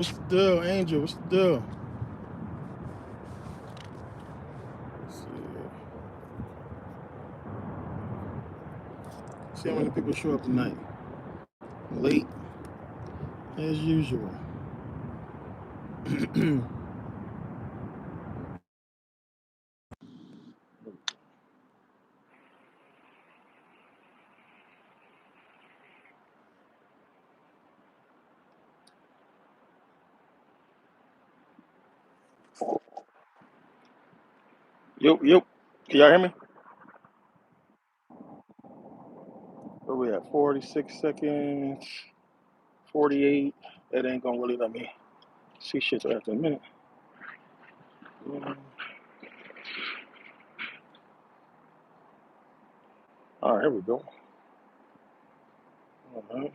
What's the deal, Angel? What's the deal? Let's see how many people show up tonight. Late, as usual. Yep. Can y'all hear me? Where we at? 46 seconds. 48. That ain't gonna really let me see shit till after a minute. All right, here we go. All right.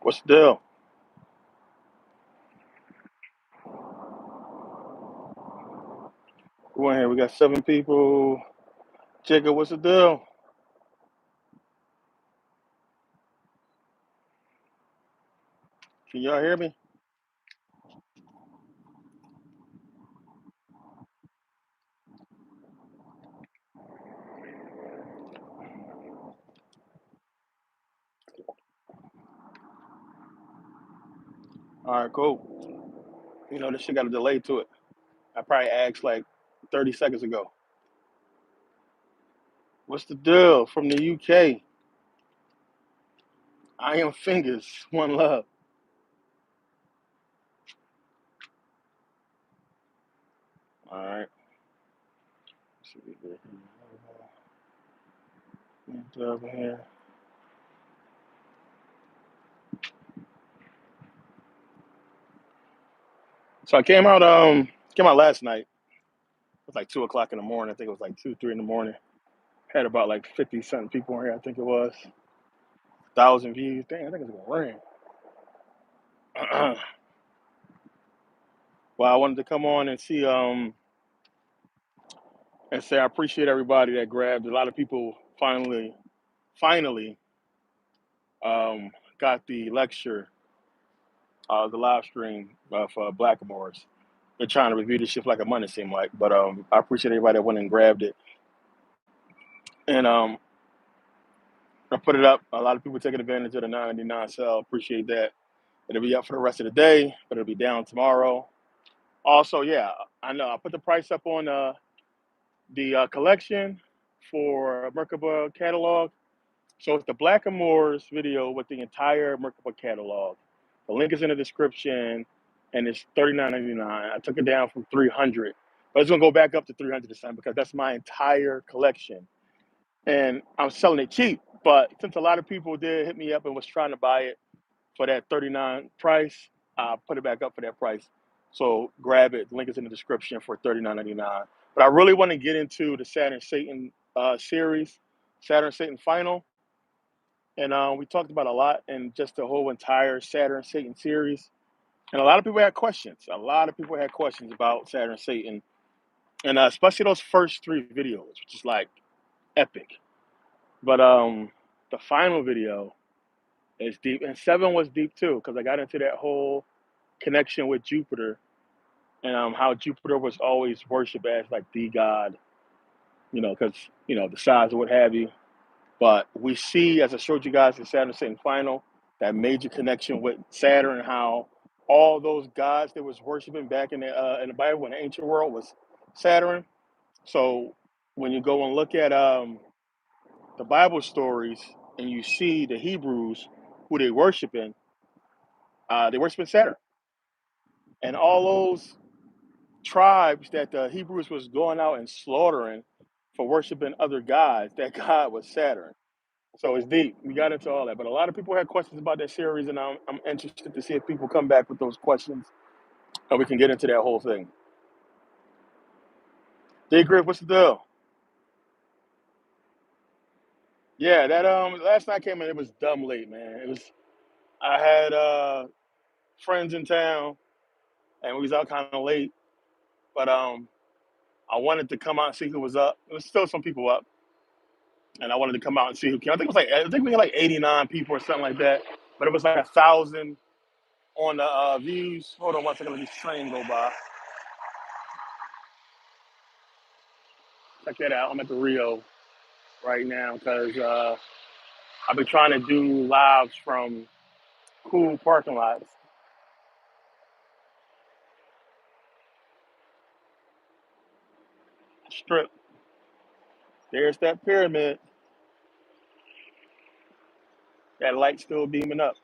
What's the deal? Who in here? We got 7 people. Jacob, what's the deal? Can y'all hear me? All right, cool. You know, this shit got a delay to it. I probably asked like 30 seconds ago. What's the deal from the UK? I am fingers. One love. All right. See what we get over here. So I came out last night. It was like 2 o'clock in the morning. I think it was like 2, 3 in the morning. Had about like 50 something people in here. I think it was 1,000 views. Dang, I think it's gonna rain. Well, I wanted to come on and see and say I appreciate everybody that grabbed. A lot of people finally got the lecture, the live stream of Blackamoors. They're trying to review this shit for like a month, it seemed like. But I appreciate everybody that went and grabbed it. And I put it up. A lot of people taking advantage of the 9.99 sale. Appreciate that. It'll be up for the rest of the day, but it'll be down tomorrow. Also, yeah, I know I put the price up on the collection for Merkabah catalog. So it's the Blackamoors video with the entire Merkabah catalog. The link is in the description, and it's $39.99. I took it down from 300, but it's gonna go back up to 300 this time because that's my entire collection, and I'm selling it cheap. But since a lot of people did hit me up and was trying to buy it for that 39 price, I put it back up for that price. So grab it. The link is in the description for $39.99. But I really want to get into the Saturn Satan series, Saturn Satan Final. And we talked about a lot in just the whole entire Saturn Satan series. And a lot of people had questions. A lot of people had questions about Saturn Satan, and especially those first 3 videos, which is like epic. But the final video is deep, and 7 was deep too because I got into that whole connection with Jupiter and how Jupiter was always worshipped as like the god, because the size or what have you. But we see, as I showed you guys in Saturn Satan Final, that major connection with Saturn, and how all those gods that was worshiping back in the Bible in the ancient world was Saturn. So when you go and look at the Bible stories and you see the Hebrews who they worshiping Saturn, and all those tribes that the Hebrews was going out and slaughtering for worshiping other gods, that god was Saturn. So it's deep. We got into all that, but a lot of people had questions about that series, and I'm interested to see if people come back with those questions, and we can get into that whole thing. D Griff, what's the deal? Yeah, that last night came in. It was dumb late, man. It was. I had friends in town, and we was out kind of late, but I wanted to come out and see who was up. There was still some people up, and I wanted to come out and see who came. I think we had like 89 people or something like that. but it was like 1,000 on the views. Hold on one second, let this train go by. Check that out. I'm at the Rio right now because I've been trying to do lives from cool parking lots. Strip. There's that pyramid. That light still beaming up.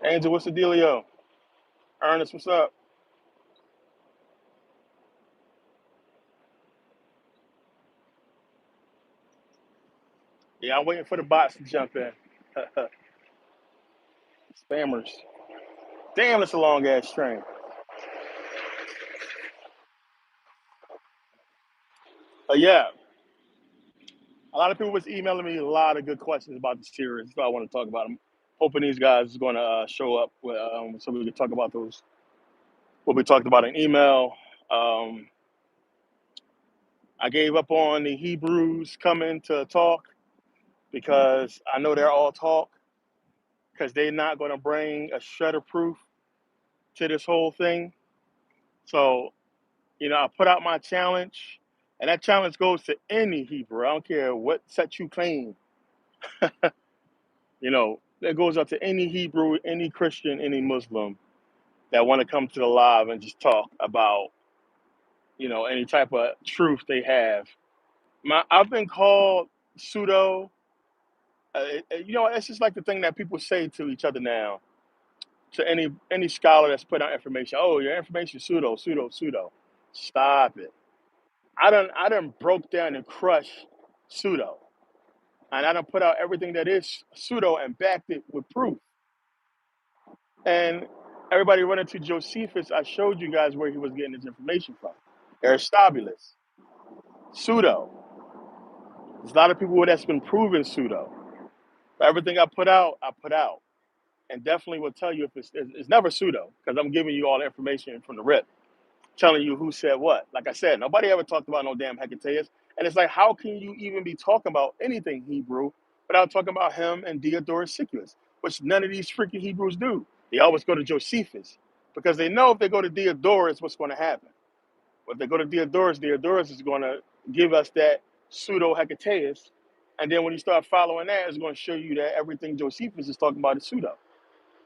Angel, what's the dealio? Ernest, what's up? Yeah, I'm waiting for the bots to jump in. Spammers. Damn, that's a long ass train. Yeah, a lot of people was emailing me a lot of good questions about the series, so I want to talk about them. Hoping these guys are going to show up with, so we can talk about those. What we talked about in email. Um, I gave up on the Hebrews coming to talk because I know they're all talk because they're not going to bring a shred of proof to this whole thing. So, I put out my challenge, and that challenge goes to any Hebrew. I don't care what set you claim. It goes up to any Hebrew, any Christian, any Muslim that want to come to the live and just talk about, any type of truth they have. I've been called pseudo. It's just like the thing that people say to each other now, to any scholar that's put out information. Oh, your information is pseudo, pseudo, pseudo. Stop it. I done broke down and crushed pseudo, and I done put out everything that is pseudo and backed it with proof. And everybody running to Josephus, I showed you guys where he was getting his information from. Aristobulus, pseudo. There's a lot of people that's been proven pseudo. But everything I put out, I put out. And definitely will tell you if it's never pseudo, because I'm giving you all the information from the rip, telling you who said what. Like I said, nobody ever talked about no damn Hecataeus. And it's like, how can you even be talking about anything Hebrew without talking about him and Diodorus Siculus, which none of these freaking Hebrews do. They always go to Josephus because they know if they go to Diodorus, what's going to happen. But if they go to Diodorus, Diodorus is going to give us that pseudo Hecataeus. And then when you start following that, it's going to show you that everything Josephus is talking about is pseudo.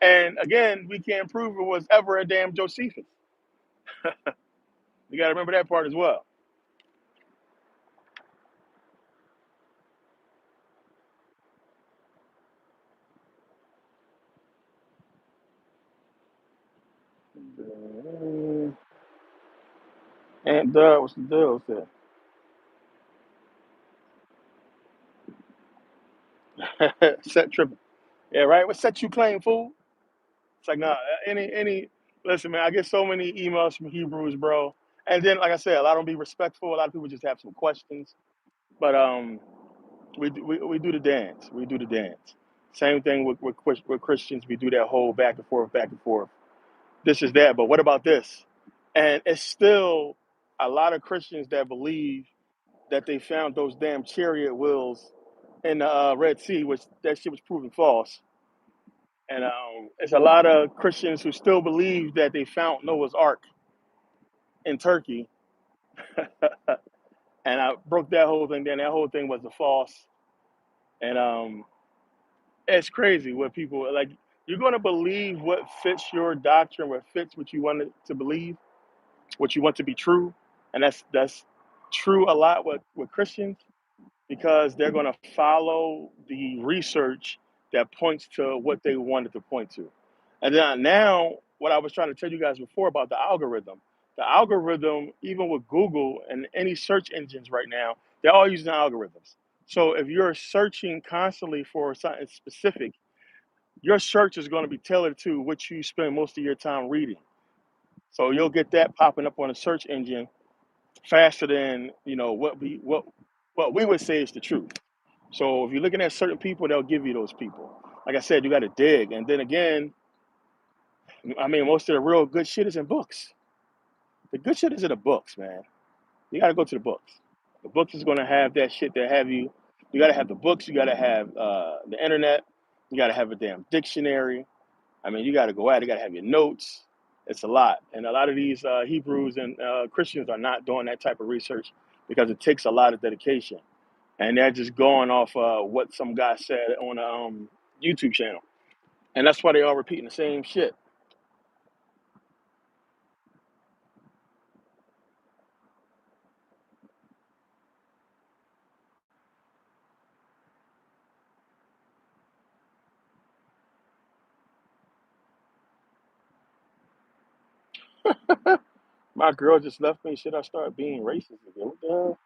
And again, we can't prove it was ever a damn Josephus. You got to remember that part as well. And what's the deal there? Set tripping. Yeah, right. What set you claim, fool? It's like, nah, any. Listen, man, I get so many emails from Hebrews, bro. And then, like I said, a lot of them be respectful. A lot of people just have some questions. But we do the dance. We do the dance. Same thing with Christians. We do that whole back and forth, back and forth. This is that, but what about this? And it's still a lot of Christians that believe that they found those damn chariot wheels in the Red Sea, which that shit was proven false. And it's a lot of Christians who still believe that they found Noah's Ark in Turkey. And I broke that whole thing down. That whole thing was a false. And it's crazy what people like. You're going to believe what fits your doctrine, what fits what you want to believe, what you want to be true, and that's true a lot with Christians because they're going to follow the research that points to what they wanted to point to. And then now, what I was trying to tell you guys before about the algorithm, even with Google and any search engines right now, they're all using algorithms. So if you're searching constantly for something specific, your search is going to be tailored to what you spend most of your time reading. So you'll get that popping up on a search engine faster than what we would say is the truth. So if you're looking at certain people, they'll give you those people. Like I said, you got to dig, and then again, I mean, most of the real good shit is in books. The good shit is in the books, man. You got to go to the books. The books is going to have that shit that have you. You got to have the books. You got to have the internet. You got to have a damn dictionary. I mean, you got to go out. You got to have your notes. It's a lot, and a lot of these Hebrews and Christians are not doing that type of research because it takes a lot of dedication, and they're just going off what some guy said on a YouTube channel, and that's why they all repeating the same shit. My girl just left me. Should I start being racist again? What the hell?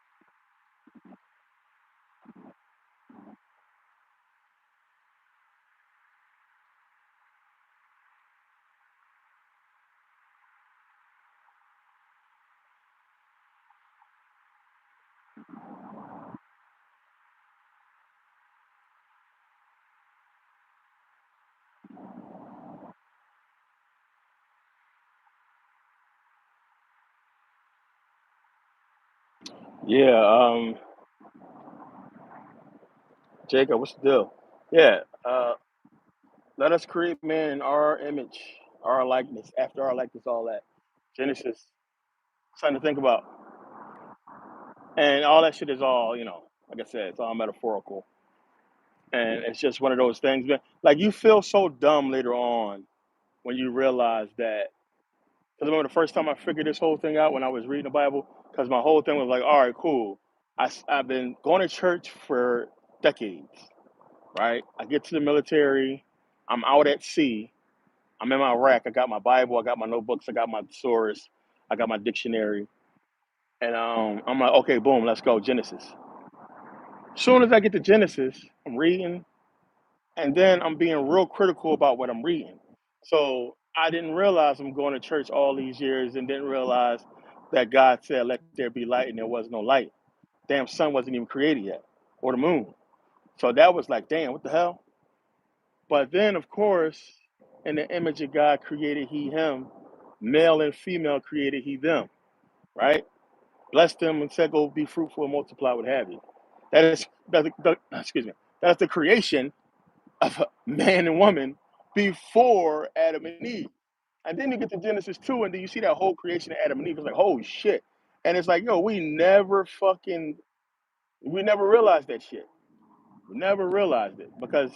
Yeah, Jacob, what's the deal? Yeah, let us create man in our image, our likeness, after our likeness, all that. Genesis, something to think about. And all that shit is all, like I said, it's all metaphorical. And it's just one of those things, man. Like you feel so dumb later on when you realize that. Because I remember the first time I figured this whole thing out when I was reading the Bible, because my whole thing was like, all right, cool. I've been going to church for decades, right? I get to the military, I'm out at sea, I'm in my rack, I got my Bible, I got my notebooks, I got my thesaurus, I got my dictionary, and I'm like, okay, boom, let's go, Genesis. Soon as I get to Genesis, I'm reading, and then I'm being real critical about what I'm reading. So I didn't realize I'm going to church all these years and didn't realize that God said, "Let there be light," and there was no light. Damn, sun wasn't even created yet, or the moon. So that was like, damn, what the hell? But then, of course, in the image of God created He him, male and female created He them, right? Bless them and said, "Go be fruitful and multiply, what have you." Excuse me. That's the creation of a man and woman before Adam and Eve. And then you get to Genesis 2, and then you see that whole creation of Adam and Eve. It's like, holy shit. And it's like, yo, we never realized that shit. We never realized it because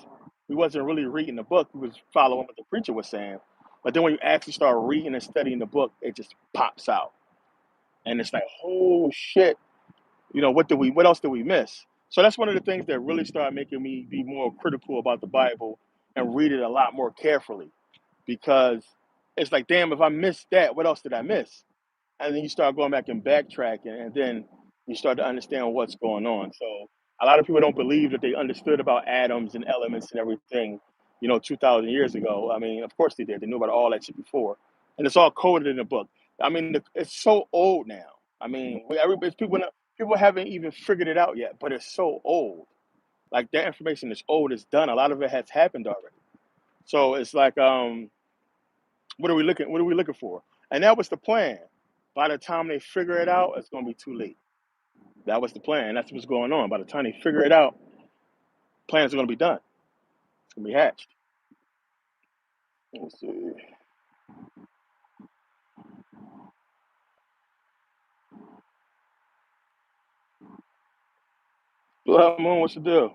we wasn't really reading the book. We was following what the preacher was saying. But then when you actually start reading and studying the book, it just pops out. And it's like, oh shit, what else did we miss? So that's one of the things that really started making me be more critical about the Bible and read it a lot more carefully because it's like, damn, if I missed that, what else did I miss? And then you start going back and backtracking, and then you start to understand what's going on. So a lot of people don't believe that they understood about atoms and elements and everything, 2,000 years ago. I mean, of course they did. They knew about all that shit before, and it's all coded in the book. I mean, it's so old now. I mean, people haven't even figured it out yet, but it's so old. Like that information is old. It's done. A lot of it has happened already. So it's like, what are we looking for? And that was the plan. By the time they figure it out, it's gonna be too late. That was the plan. That's what's going on. By the time they figure it out, plans are gonna be done. It's gonna be hatched. Let's see. Blood Moon, what's the deal?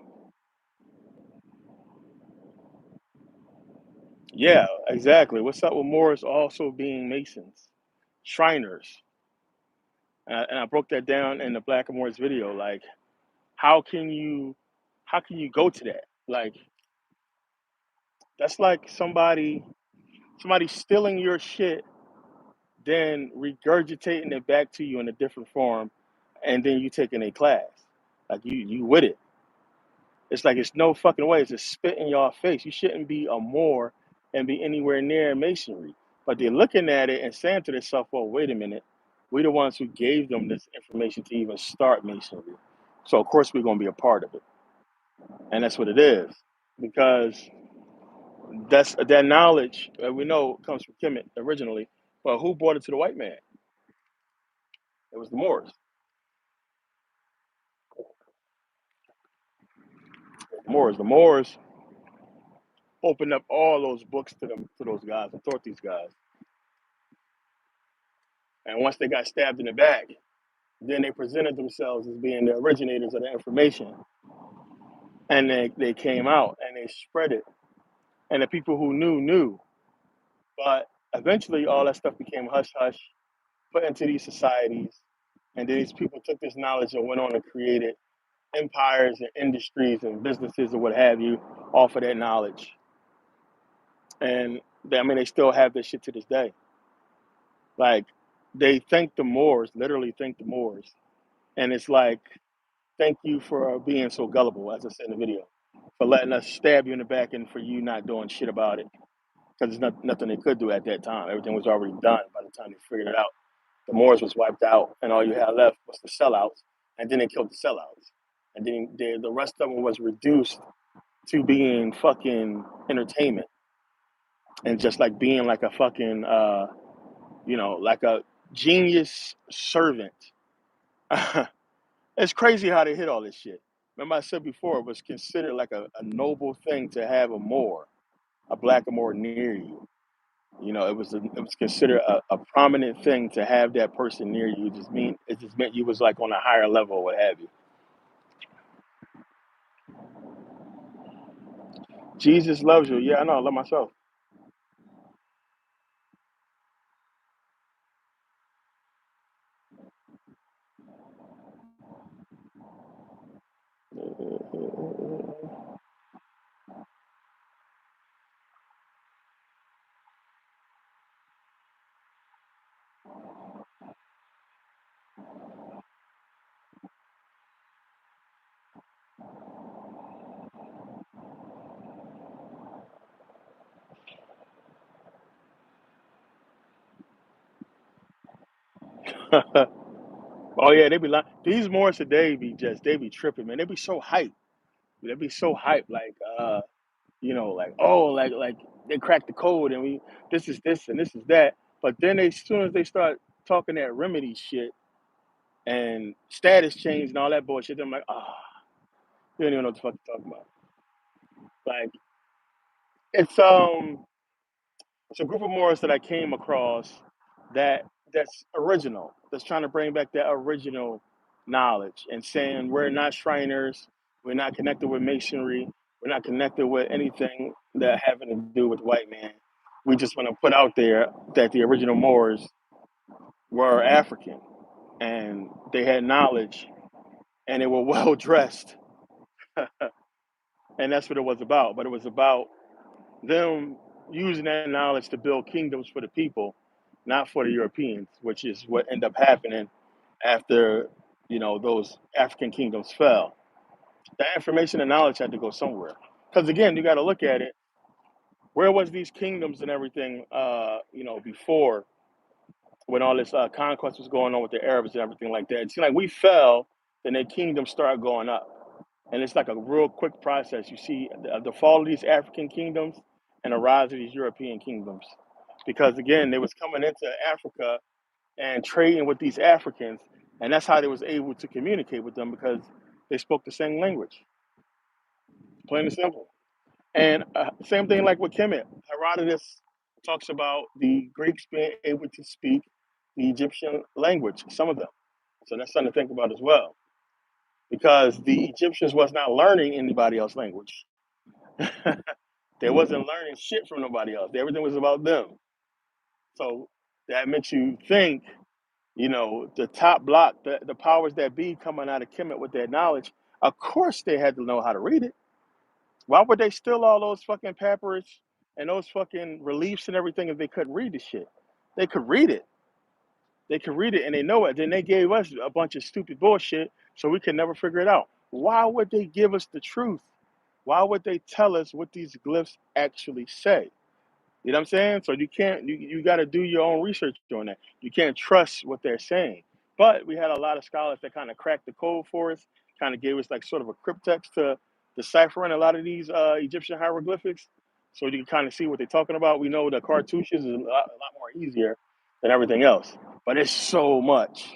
Yeah, exactly. What's up with Moors also being Masons, Shriners? And I broke that down in the Black and Moors video. Like, how can you, how can you go to that? Like, that's like somebody stealing your shit, then regurgitating it back to you in a different form, and then you taking a class. Like you with it. It's like it's no fucking way. It's just spit in your face. You shouldn't be a Moor and be anywhere near masonry. But they're looking at it and saying to themselves, "Well, wait a minute. We're the ones who gave them this information to even start masonry. So of course we're gonna be a part of it." And that's what it is. Because that knowledge we know comes from Kemet originally, but who brought it to the white man? It was the Moors. The Moors opened up all those books to them, to those guys, and taught these guys. And once they got stabbed in the back, then they presented themselves as being the originators of the information. And they came out and they spread it. And the people who knew. But eventually, all that stuff became hush hush, put into these societies. And then these people took this knowledge and went on and created empires and industries and businesses or what have you off of that knowledge. And I mean, they still have this shit to this day. Like, they thank the Moors, literally thank the Moors. And it's like, thank you for being so gullible, as I said in the video, for letting us stab you in the back and for you not doing shit about it. Because there's nothing they could do at that time. Everything was already done by the time they figured it out. The Moors was wiped out, and all you had left was the sellouts, and then they killed the sellouts. And then the rest of them was reduced to being fucking entertainment and just like being like a fucking, like a genius servant. It's crazy how they hit all this shit. Remember I said before, it was considered like a noble thing to have a Moor, a black Moor near you. It was considered a prominent thing to have that person near you. It just meant you was like on a higher level, or what have you. Jesus loves you. Yeah, I know. I love myself. Oh yeah, they be like these Moors today they be tripping, man. They be so hyped. They be so hyped, like like oh like they cracked the code and we this is this and this is that. But then as soon as they start talking that remedy shit and status change and all that bullshit, I'm like, you don't even know what the fuck you're talking about. Like it's it's a group of Moors that I came across that's original, that's trying to bring back that original knowledge and saying we're not Shriners, we're not connected with Masonry, we're not connected with anything that having to do with white man. We just want to put out there that the original Moors were African and they had knowledge and they were well dressed, and that's what it was about. But it was about them using that knowledge to build kingdoms for the people, not for the Europeans, which is what ended up happening after those African kingdoms fell. That information and knowledge had to go somewhere. Because again, you got to look at it. Where was these kingdoms and everything? Before when all this conquest was going on with the Arabs and everything like that. It seemed like we fell, then their kingdoms started going up. And it's like a real quick process. You see the fall of these African kingdoms and the rise of these European kingdoms, because again they was coming into Africa and trading with these Africans, and that's how they was able to communicate with them because they spoke the same language, plain and simple. And same thing like with Kemet. Herodotus talks about the Greeks being able to speak the Egyptian language, some of them. So that's something to think about as well, because the Egyptians was not learning anybody else's language. They wasn't learning shit from nobody else. Everything was about them. So that makes you think, the top block, the powers that be coming out of Kemet with their knowledge, of course they had to know how to read it. Why would they steal all those fucking papyrus and those fucking reliefs and everything if they couldn't read the shit? They could read it. They could read it and they know it. Then they gave us a bunch of stupid bullshit so we could never figure it out. Why would they give us the truth? Why would they tell us what these glyphs actually say? You know what I'm saying? So you got to do your own research on that. You can't trust what they're saying. But we had a lot of scholars that kind of cracked the code for us, kind of gave us like sort of a cryptex to deciphering a lot of these Egyptian hieroglyphics. So you can kind of see what they're talking about. We know the cartouches is a lot more easier than everything else. But it's so much.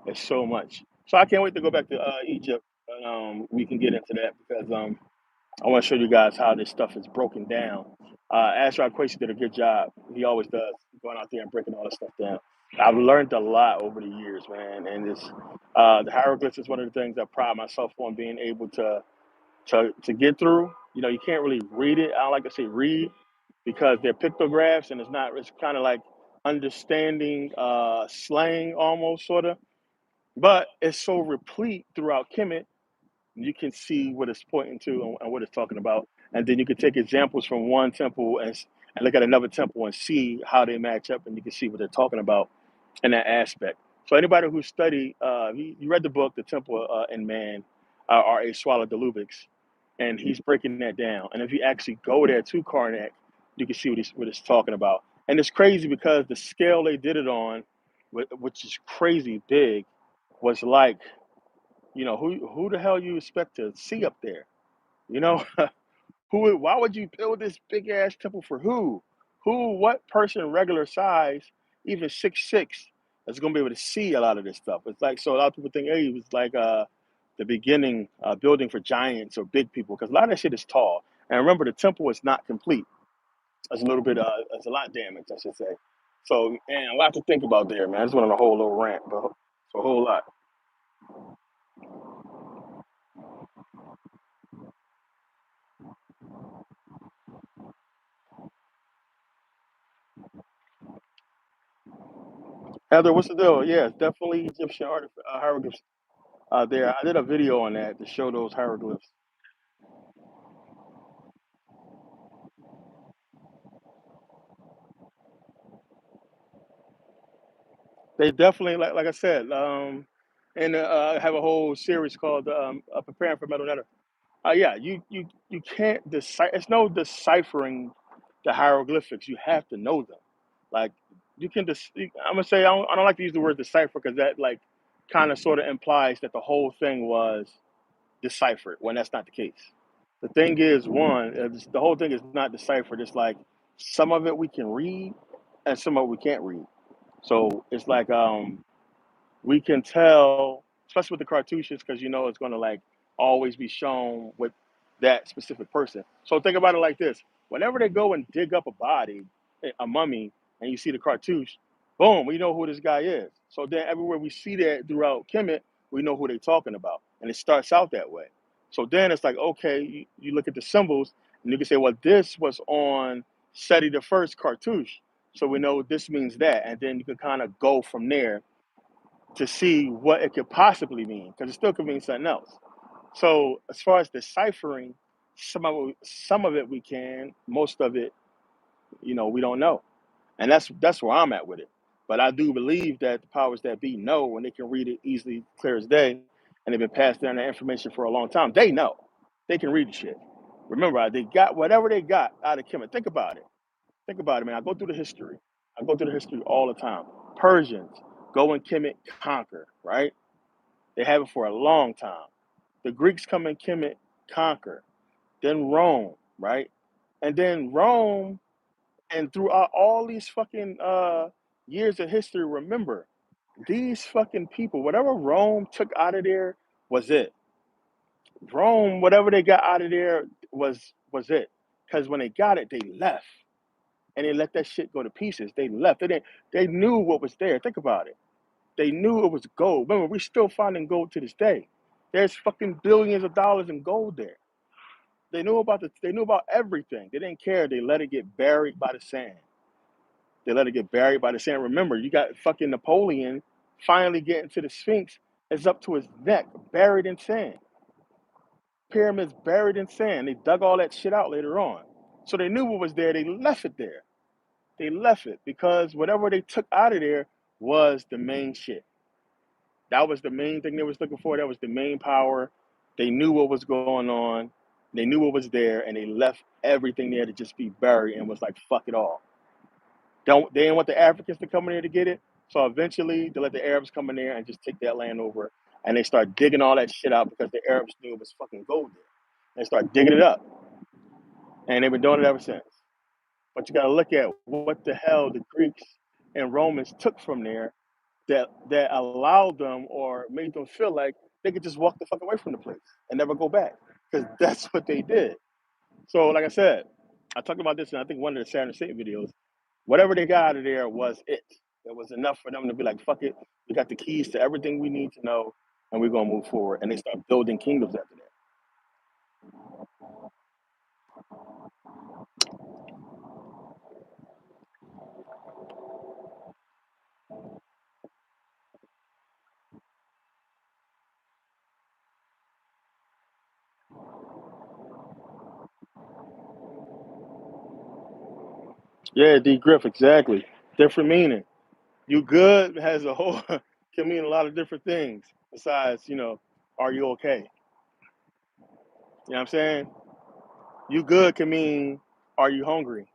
It's so much. So I can't wait to go back to Egypt. And, we can get into that because I want to show you guys how this stuff is broken down. Astro Quasi did a good job. He always does, going out there and breaking all this stuff down. I've learned a lot over the years, man. And the hieroglyphs is one of the things I pride myself on being able to get through. You know, you can't really read it. I don't like to say read because they're pictographs and it's not. It's kind of like understanding slang almost, sort of. But it's so replete throughout Kemet, you can see what it's pointing to and what it's talking about. And then you can take examples from one temple and look at another temple and see how they match up, and you can see what they're talking about in that aspect. So anybody who studied, you read the book, The Temple in Man, R.A. Swallow de Lubix, and he's breaking that down. And if you actually go there to Karnak, you can see what it's talking about. And it's crazy because the scale they did it on, which is crazy big, was like, who the hell you expect to see up there? You know, why would you build this big ass temple for who? What person regular size, even 6'6", is gonna be able to see a lot of this stuff? It's like, so a lot of people think, hey, it was like the beginning building for giants or big people, because a lot of that shit is tall. And remember, the temple is not complete. There's a little bit, there's a lot damaged, I should say. So, and a lot to think about there, man. I just went on a whole little rant, but it's a whole lot. Heather, what's the deal? Yeah, it's definitely Egyptian hieroglyphs there. I did a video on that to show those hieroglyphs. They definitely, like I said, and I have a whole series called "Preparing for Metal Netter." Yeah, you can't decipher. It's no deciphering the hieroglyphics. You have to know them. Like you can. I'm gonna say I don't like to use the word decipher because that like kind of sort of implies that the whole thing was deciphered when that's not the case. The thing is, one, the whole thing is not deciphered. It's like some of it we can read, and some of it we can't read. So it's like we can tell, especially with the cartouches, because it's going to like always be shown with that specific person. So think about it like this: whenever they go and dig up a body, a mummy, and you see the cartouche, boom, we know who this guy is. So then everywhere we see that throughout Kemet, we know who they're talking about, and it starts out that way. So then it's like, okay, you look at the symbols, and you can say, well, this was on Seti the first cartouche, so we know this means that, and then you can kind of go from there to see what it could possibly mean, because it still could mean something else. So as far as deciphering, some of it we can, most of it, we don't know, and that's where I'm at with it. But I do believe that the powers that be know, and they can read it easily, clear as day, and they've been passed down that information for a long time. They know, they can read the shit. Remember, they got whatever they got out of Kemet. Think about it. Think about it, man. I go through the history. I go through the history all the time. Persians go and Kemet conquer, right? They have it for a long time. The Greeks come and Kemet conquer. Then Rome, right? And then Rome, and throughout all these fucking years of history, remember, these fucking people, whatever Rome took out of there was it. Rome, whatever they got out of there was it. Because when they got it, they left. And they let that shit go to pieces. They left. They knew what was there. Think about it. They knew it was gold. Remember, we're still finding gold to this day. There's fucking billions of dollars in gold there. They knew about everything. They didn't care. They let it get buried by the sand. They let it get buried by the sand. Remember, you got fucking Napoleon finally getting to the Sphinx. It's up to his neck, buried in sand. Pyramids buried in sand. They dug all that shit out later on. So they knew what was there. They left it there. They left it because whatever they took out of there was the main shit. That was the main thing they was looking for. That was the main power. They knew what was going on. They knew what was there, and they left everything there to just be buried and was like, fuck it all. They didn't want the Africans to come in there to get it. So eventually they let the Arabs come in there and just take that land over. And they start digging all that shit out because the Arabs knew it was fucking gold there. They start digging it up. And they've been doing it ever since. But you gotta look at what the hell the Greeks and Romans took from there, that allowed them or made them feel like they could just walk the fuck away from the place and never go back because that's what they did. So, like I said, I talked about this in I think one of the Saturn State videos. Whatever they got out of there was it. It was enough for them to be like, fuck it, we got the keys to everything we need to know, and we're gonna move forward. And they start building kingdoms after that. Yeah, D Griff, exactly. Different meaning. You good has a whole can mean a lot of different things besides, are you okay? You know what I'm saying? You good can mean, are you hungry?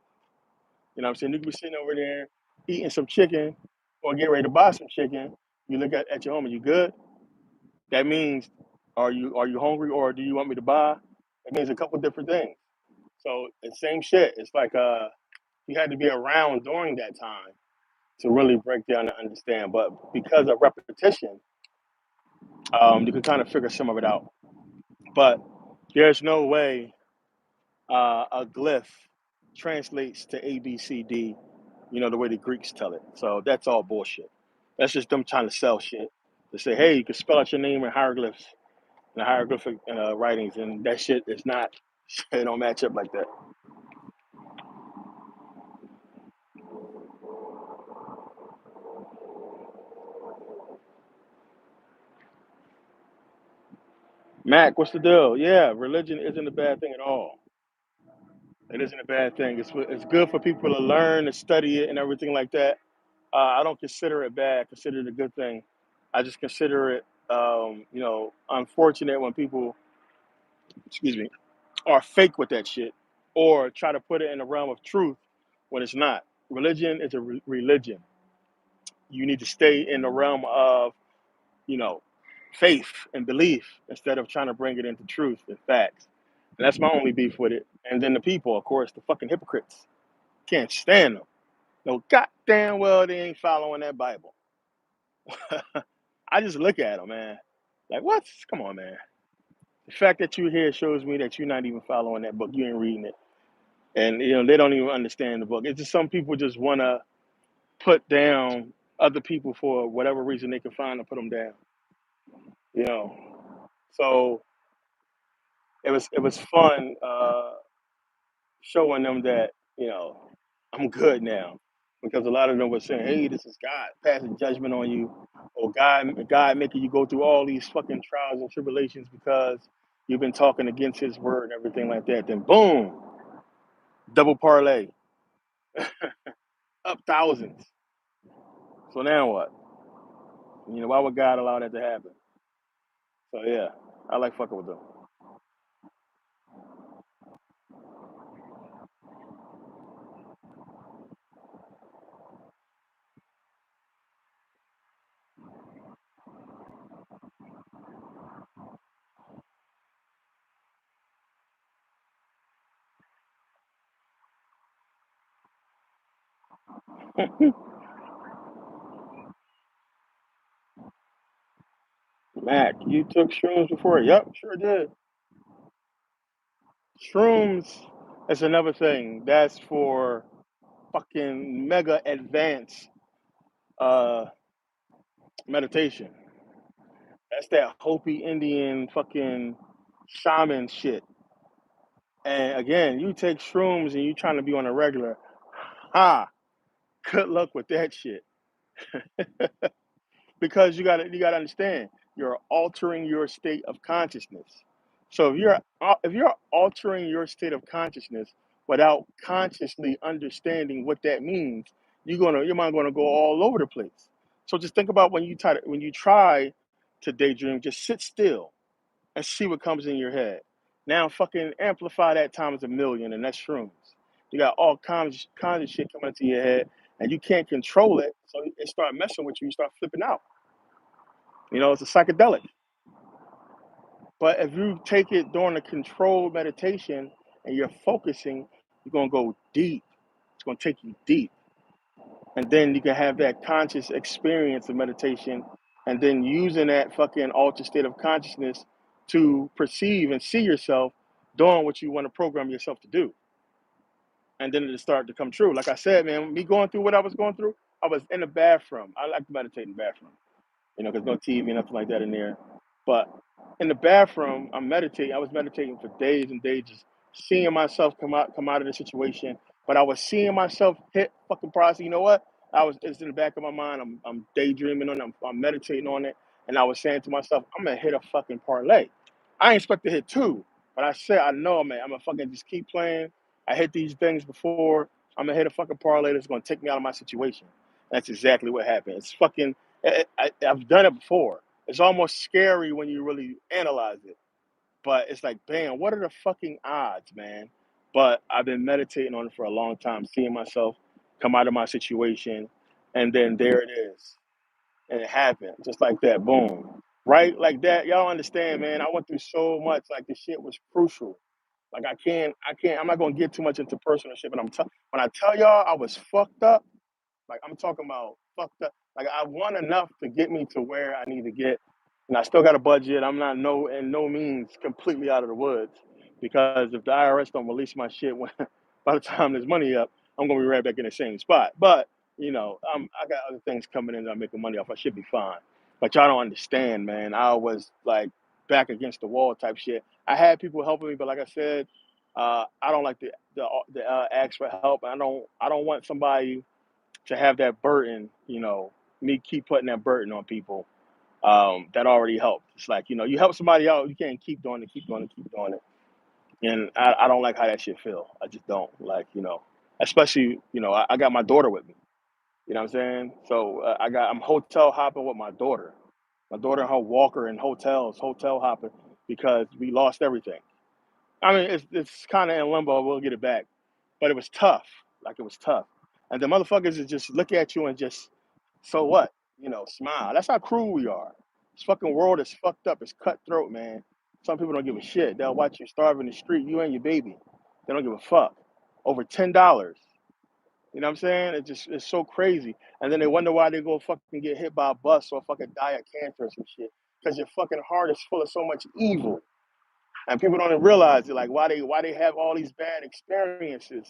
You know what I'm saying? You could be sitting over there eating some chicken or getting ready to buy some chicken. You look at your home and you good? That means, are you hungry or do you want me to buy? It means a couple different things. So it's same shit. It's like you had to be around during that time to really break down and understand. But because of repetition, you can kind of figure some of it out. But there's no way a glyph translates to A, B, C, D, the way the Greeks tell it. So that's all bullshit. That's just them trying to sell shit. To say, hey, you can spell out your name in hieroglyphs and hieroglyphic writings, and that shit is not, it don't match up like that. Mac, what's the deal? Yeah, religion isn't a bad thing at all. It isn't a bad thing. It's good for people to learn and study it and everything like that. I don't consider it bad. I consider it a good thing. I just consider it, unfortunate when people, excuse me, are fake with that shit or try to put it in the realm of truth when it's not. Religion is a religion. You need to stay in the realm of, you know, faith and belief instead of trying to bring it into truth and facts. And that's my only beef with it. And then the people, of course, the fucking hypocrites. Can't stand them. No goddamn well they ain't following that Bible. I just look at them, man. Like, what? Come on, man. The fact that you're here shows me that you're not even following that book. You ain't reading it. And, they don't even understand the book. It's just some people just want to put down other people for whatever reason they can find to put them down, you know. So it was fun showing them that, I'm good now. Because a lot of them were saying, hey, this is God passing judgment on you, or God making you go through all these fucking trials and tribulations because you've been talking against his word and everything like that. Then boom, double parlay, up thousands. So now what? Why would God allow that to happen? So yeah, I like fucking with them. Mac, you took shrooms before? Yep, sure did. Shrooms is another thing. That's for fucking mega advanced uh meditation. That's that Hopi Indian fucking shaman shit. And again, you take shrooms and you trying to be on a regular, ha, good luck with that shit. Because you gotta understand, you're altering your state of consciousness. So if you're altering your state of consciousness without consciously understanding what that means, your mind gonna go all over the place. So just think about when you try to daydream, just sit still and see what comes in your head. Now fucking amplify that times a million, and that's shrooms. You got all kinds of shit coming into your head, and you can't control it, so it start messing with you. You start flipping out. It's a psychedelic. But if you take it during a controlled meditation and you're focusing, you're gonna go deep. It's gonna take you deep. and then you can have that conscious experience of meditation, and then using that fucking altered state of consciousness to perceive and see yourself doing what you want to program yourself to do, and then it'll start to come true. Like I said, man, me going through what I was going through, I was in the bathroom. I like to meditate in the bathroom, because no TV, nothing like that in there. But in the bathroom, I'm meditating. I was meditating for days and days, just seeing myself come out of the situation. But I was seeing myself hit fucking process. You know what? It's in the back of my mind. I'm daydreaming on it. I'm meditating on it, and I was saying to myself, I'm gonna hit a fucking parlay. I ain't expect to hit two, but I said I know, man. I'm gonna fucking just keep playing. I hit these things before. I'm gonna hit a fucking parlay that's gonna take me out of my situation. That's exactly what happened. It's fucking I've done it before. It's almost scary when you really analyze it. But it's like, damn, what are the fucking odds, man? But I've been meditating on it for a long time, seeing myself come out of my situation, and then there it is. And it happened just like that, boom. Right? Like that. Y'all don't understand, man. I went through so much, like the shit was crucial. Like I'm not gonna get too much into personal shit, but when I tell y'all I was fucked up, like I'm talking about fucked up. Like I want enough to get me to where I need to get, and I still got a budget. I'm not in no means completely out of the woods, because if the IRS don't release my shit when by the time there's money up, I'm gonna be right back in the same spot. But I got other things coming in that I'm making money off. I should be fine. But y'all don't understand, man. I was like back against the wall type shit. I had people helping me, but like I said, I don't like the ask for help. I don't want somebody to have that burden, me keep putting that burden on people, that already helped. It's like, you help somebody out, you can't keep doing it, keep doing it, keep doing it. And I don't like how that shit feel. I just don't like, especially, I got my daughter with me. You know what I'm saying? So I'm hotel hopping with my daughter and her walker in hotels, hotel hopping, because we lost everything. I mean, it's kind of in limbo. We'll get it back, but it was tough. Like it was tough, and the motherfuckers is just look at you and just, so what? Smile. That's how cruel we are. This fucking world is fucked up. It's cutthroat, man. Some people don't give a shit. They'll watch you starve in the street, you and your baby. They don't give a fuck. Over $10. You know what I'm saying? It's so crazy. And then they wonder why they go fucking get hit by a bus or fucking die of cancer or some shit. Because your fucking heart is full of so much evil, and people don't even realize it. Like why they have all these bad experiences,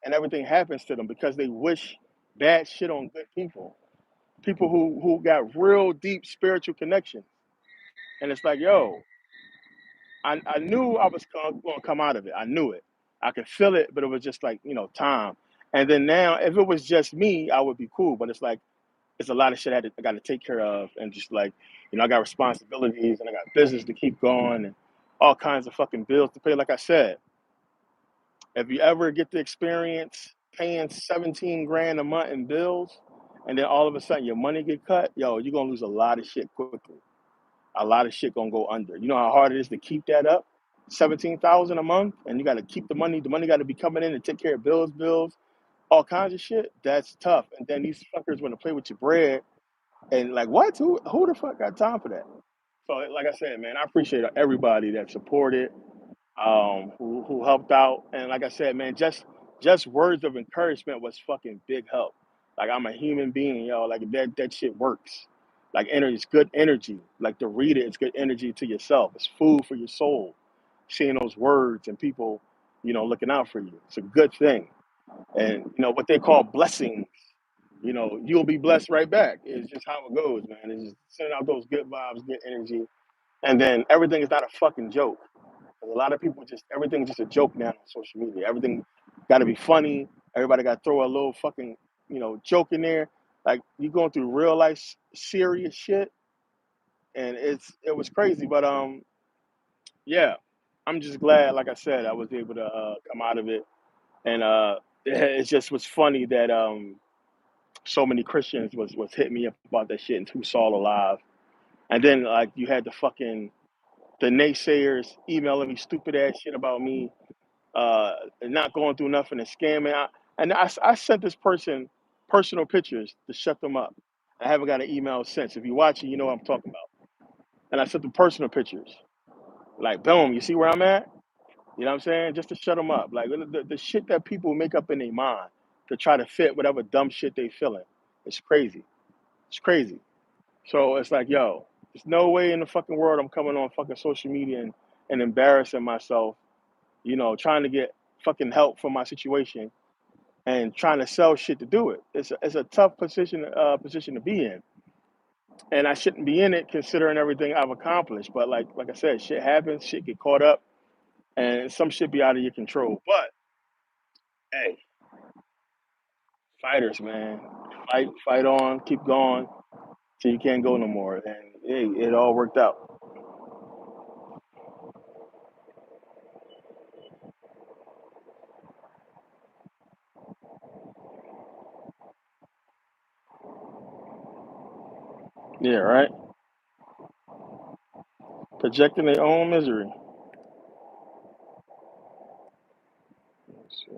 and everything happens to them because they wish bad shit on good people who got real deep spiritual connection. And it's like, yo, I knew I was going to come out of it. I knew it. I could feel it, but it was just like, time. And then now, if it was just me, I would be cool. But it's like, it's a lot of shit I got to take care of, and just like, I got responsibilities, and I got business to keep going, and all kinds of fucking bills to pay. Like I said, if you ever get the experience paying 17 grand a month in bills, and then all of a sudden your money get cut, yo, you're gonna lose a lot of shit quickly. A lot of shit gonna go under. You know how hard it is to keep that up? 17,000 a month, and you gotta keep the money. The money gotta be coming in to take care of bills, all kinds of shit. That's tough. And then these fuckers wanna play with your bread, and like, what? Who the fuck got time for that? So like I said, man, I appreciate everybody that supported, who helped out. And like I said, man, just words of encouragement was fucking big help. Like I'm a human being, yo. Like that shit works. Like energy, it's good energy. Like to read it, it's good energy to yourself. It's food for your soul. Seeing those words and people, looking out for you. It's a good thing. And what they call blessings. You'll be blessed right back. It's just how it goes, man. It's just sending out those good vibes, good energy, and then everything is not a fucking joke. 'Cause a lot of people just everything's just a joke now on social media. Everything got to be funny. Everybody got to throw a little fucking joke in there. Like you going through real life serious shit, and it was crazy. But yeah, I'm just glad. Like I said, I was able to come out of it, and it just was funny that so many Christians was hitting me up about that shit, and who's all alive. And then like you had the naysayers emailing me stupid ass shit about me, not going through nothing and scamming. I sent this person personal pictures to shut them up. I haven't got an email since. If you're watching, you know what I'm talking about. And I sent them personal pictures. Like, boom, you see where I'm at? You know what I'm saying? Just to shut them up. Like the shit that people make up in their mind to try to fit whatever dumb shit they feeling. It's crazy. It's crazy. So it's like, yo, there's no way in the fucking world I'm coming on fucking social media and embarrassing myself, trying to get fucking help for my situation and trying to sell shit to do it. It's a tough position to be in, and I shouldn't be in it considering everything I've accomplished. But like I said, shit happens, shit get caught up, and some shit be out of your control. But hey, fighters, man, fight on, keep going till you can't go no more, and hey, it all worked out. Yeah, right. Projecting their own misery. Let's see.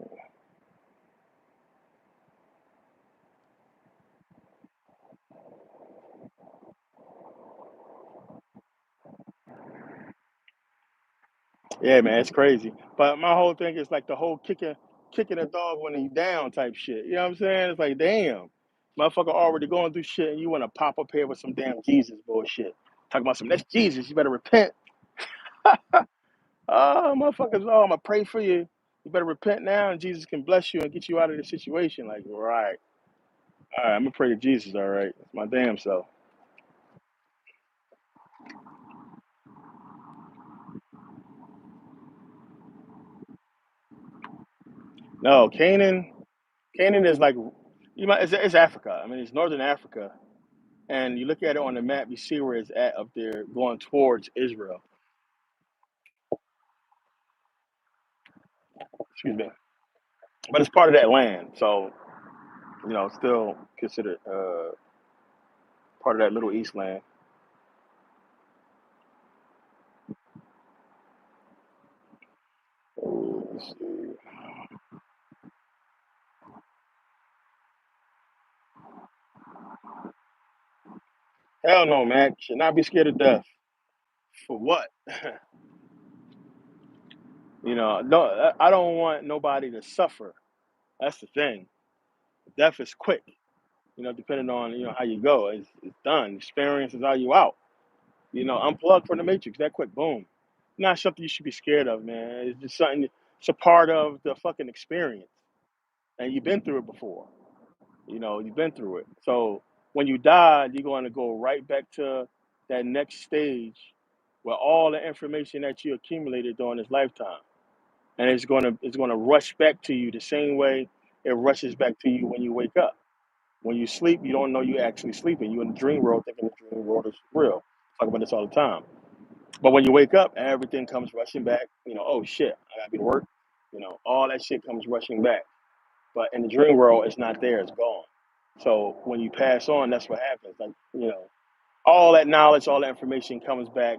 Yeah, man, it's crazy. But my whole thing is like the whole kicking a dog when he's down type shit. You know what I'm saying? It's like, damn, motherfucker already going through shit, and you want to pop up here with some damn Jesus bullshit. Talking about some that's Jesus. You better repent. Oh, motherfuckers, oh, I'm gonna pray for you. You better repent now, and Jesus can bless you and get you out of the situation. Like, all right, I'm gonna pray to Jesus. All right, it's my damn self. No, Canaan is like it's Africa. I mean, it's northern Africa, and you look at it on the map, you see where it's at up there, going towards Israel. Excuse me, but it's part of that land, so still considered part of that Little East land. Let's see. Hell no, man. Should not be scared of death. For what? No, I don't want nobody to suffer. That's the thing. Death is quick. Depending on how you go, it's done. Experience is how you out. Unplug from the matrix that quick. Boom. Not something you should be scared of, man. It's just something. It's a part of the fucking experience, and you've been through it before. You've been through it. So when you die, you're going to go right back to that next stage where all the information that you accumulated during this lifetime, and it's gonna rush back to you the same way it rushes back to you when you wake up. When you sleep, you don't know you're actually sleeping. You're in the dream world thinking the dream world is real. Talk about this all the time. But when you wake up, everything comes rushing back. Oh shit, I gotta be to work. All that shit comes rushing back. But in the dream world, it's not there, it's gone. So when you pass on, that's what happens. Like, all that knowledge, all that information comes back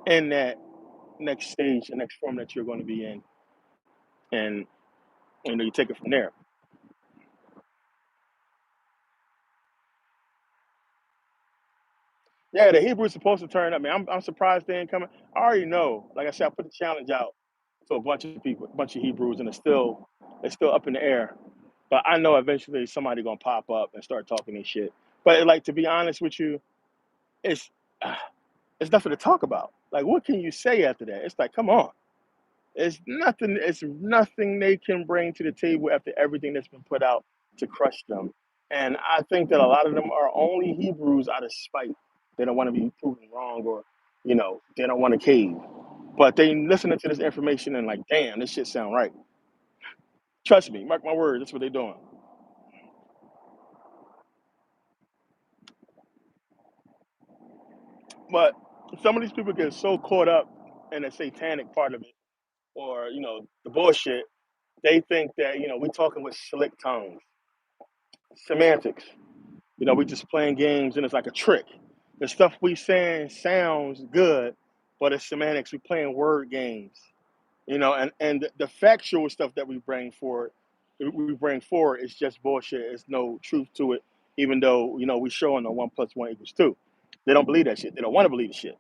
in that next stage, the next form that you're going to be in. And, you take it from there. Yeah, the Hebrews supposed to turn up. I mean, I'm surprised they ain't coming. I already know. Like I said, I put the challenge out to a bunch of people, a bunch of Hebrews, and it's still up in the air. But I know eventually somebody gonna pop up and start talking this shit. But like to be honest with you, it's it's nothing to talk about. Like, what can you say after that? It's like, come on. It's nothing. It's nothing they can bring to the table after everything that's been put out to crush them. And I think that a lot of them are only Hebrews out of spite. They don't want to be proven wrong, or they don't want to cave. But they listening to this information and like, damn, this shit sound right. Trust me, mark my words. That's what they're doing. But some of these people get so caught up in the satanic part of it, or the bullshit. They think that we're talking with slick tongues, semantics. We just playing games and it's like a trick. The stuff we saying sounds good, but it's semantics. We playing word games. And the factual stuff that we bring forward is just bullshit. There's no truth to it, even though we showing a 1 + 1 = 2. They don't believe that shit. They don't want to believe the shit.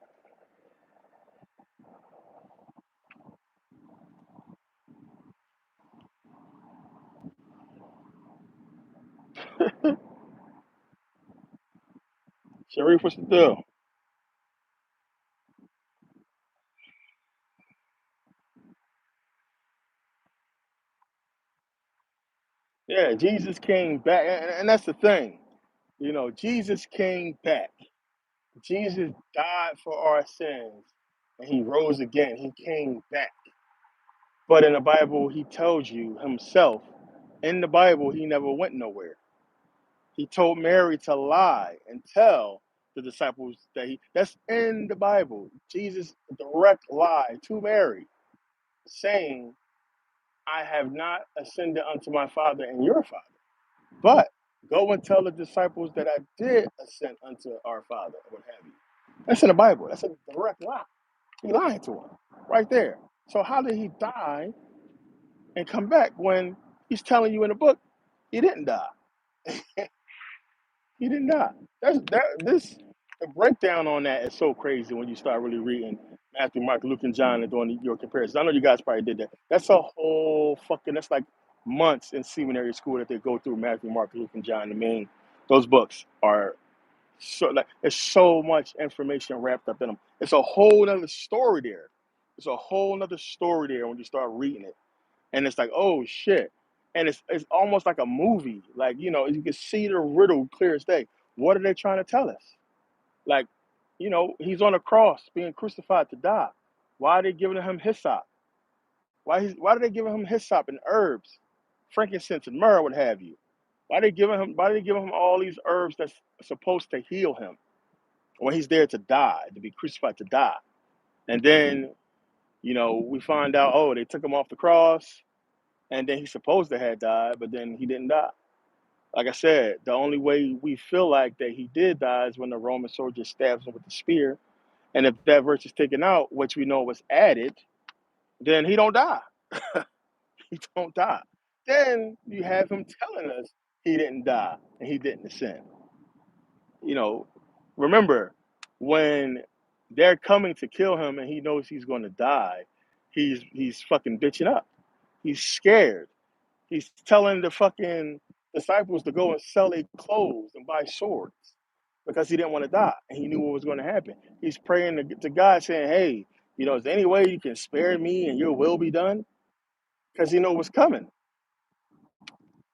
Sharif, what's the deal? Yeah, Jesus came back, and that's the thing. You know, Jesus came back. Jesus died for our sins, and he rose again. He came back. But in the Bible, he tells you himself. In the Bible, he never went nowhere. He told Mary to lie and tell the disciples that that's in the Bible. Jesus direct lie to Mary, saying, I have not ascended unto my Father and your Father. But go and tell the disciples that I did ascend unto our Father, what have you. That's in the Bible. That's a direct lie. He lying to him right there. So how did he die and come back when he's telling you in the book he didn't die? He did not. This the breakdown on that is so crazy when you start really reading Matthew, Mark, Luke, and John and doing your comparisons. I know you guys probably did that. That's a whole fucking that's like months in seminary school that they go through Matthew, Mark, Luke, and John. I mean, those books are so like there's so much information wrapped up in them. It's a whole other story there. It's a whole other story there when you start reading it and it's like, oh shit, and it's almost like a movie. Like you can see the riddle clear as day. What are they trying to tell us? Like, he's on a cross being crucified to die. Why are they giving him hyssop? Why are they giving him hyssop and herbs, frankincense and myrrh, what have you? Why are they giving him all these herbs that's supposed to heal him when he's there to die, to be crucified to die? And then, we find out, oh, they took him off the cross and then he's supposed to have died, but then he didn't die. Like I said, the only way we feel like that he did die is when the Roman soldier stabs him with the spear. And if that verse is taken out, which we know was added, then he don't die. He don't die. Then you have him telling us he didn't die and he didn't ascend. You know, remember when they're coming to kill him and he knows he's going to die, he's fucking bitching up. He's scared. He's telling the fucking disciples to go and sell their clothes and buy swords because he didn't want to die and he knew what was going to happen. He's praying to God saying, hey, is there any way you can spare me and your will be done? Because he knows what's coming.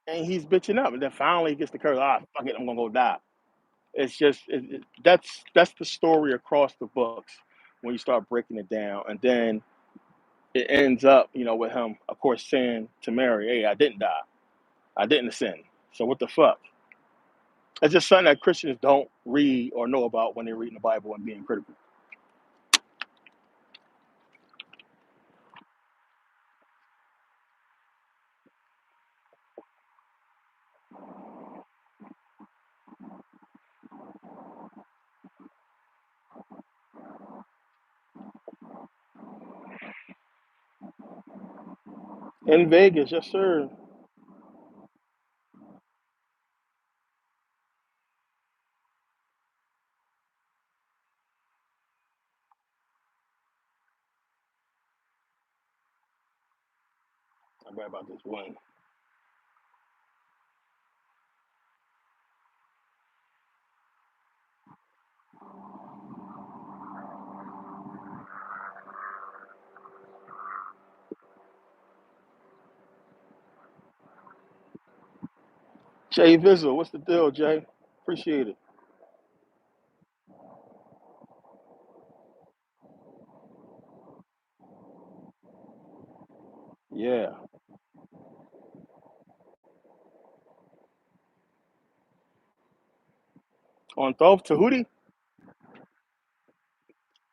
And he's bitching up. And then finally he gets the courage, fuck it, I'm going to go die. It's just, that's the story across the books when you start breaking it down. And then it ends up, with him, of course, saying to Mary, hey, I didn't die. I didn't sin. So what the fuck? It's just something that Christians don't read or know about when they're reading the Bible and being critical. In Vegas, yes, sir. I'm glad about this one. Jay Vizzle, what's the deal, Jay? Appreciate it. Yeah. On Thoth Tahuti?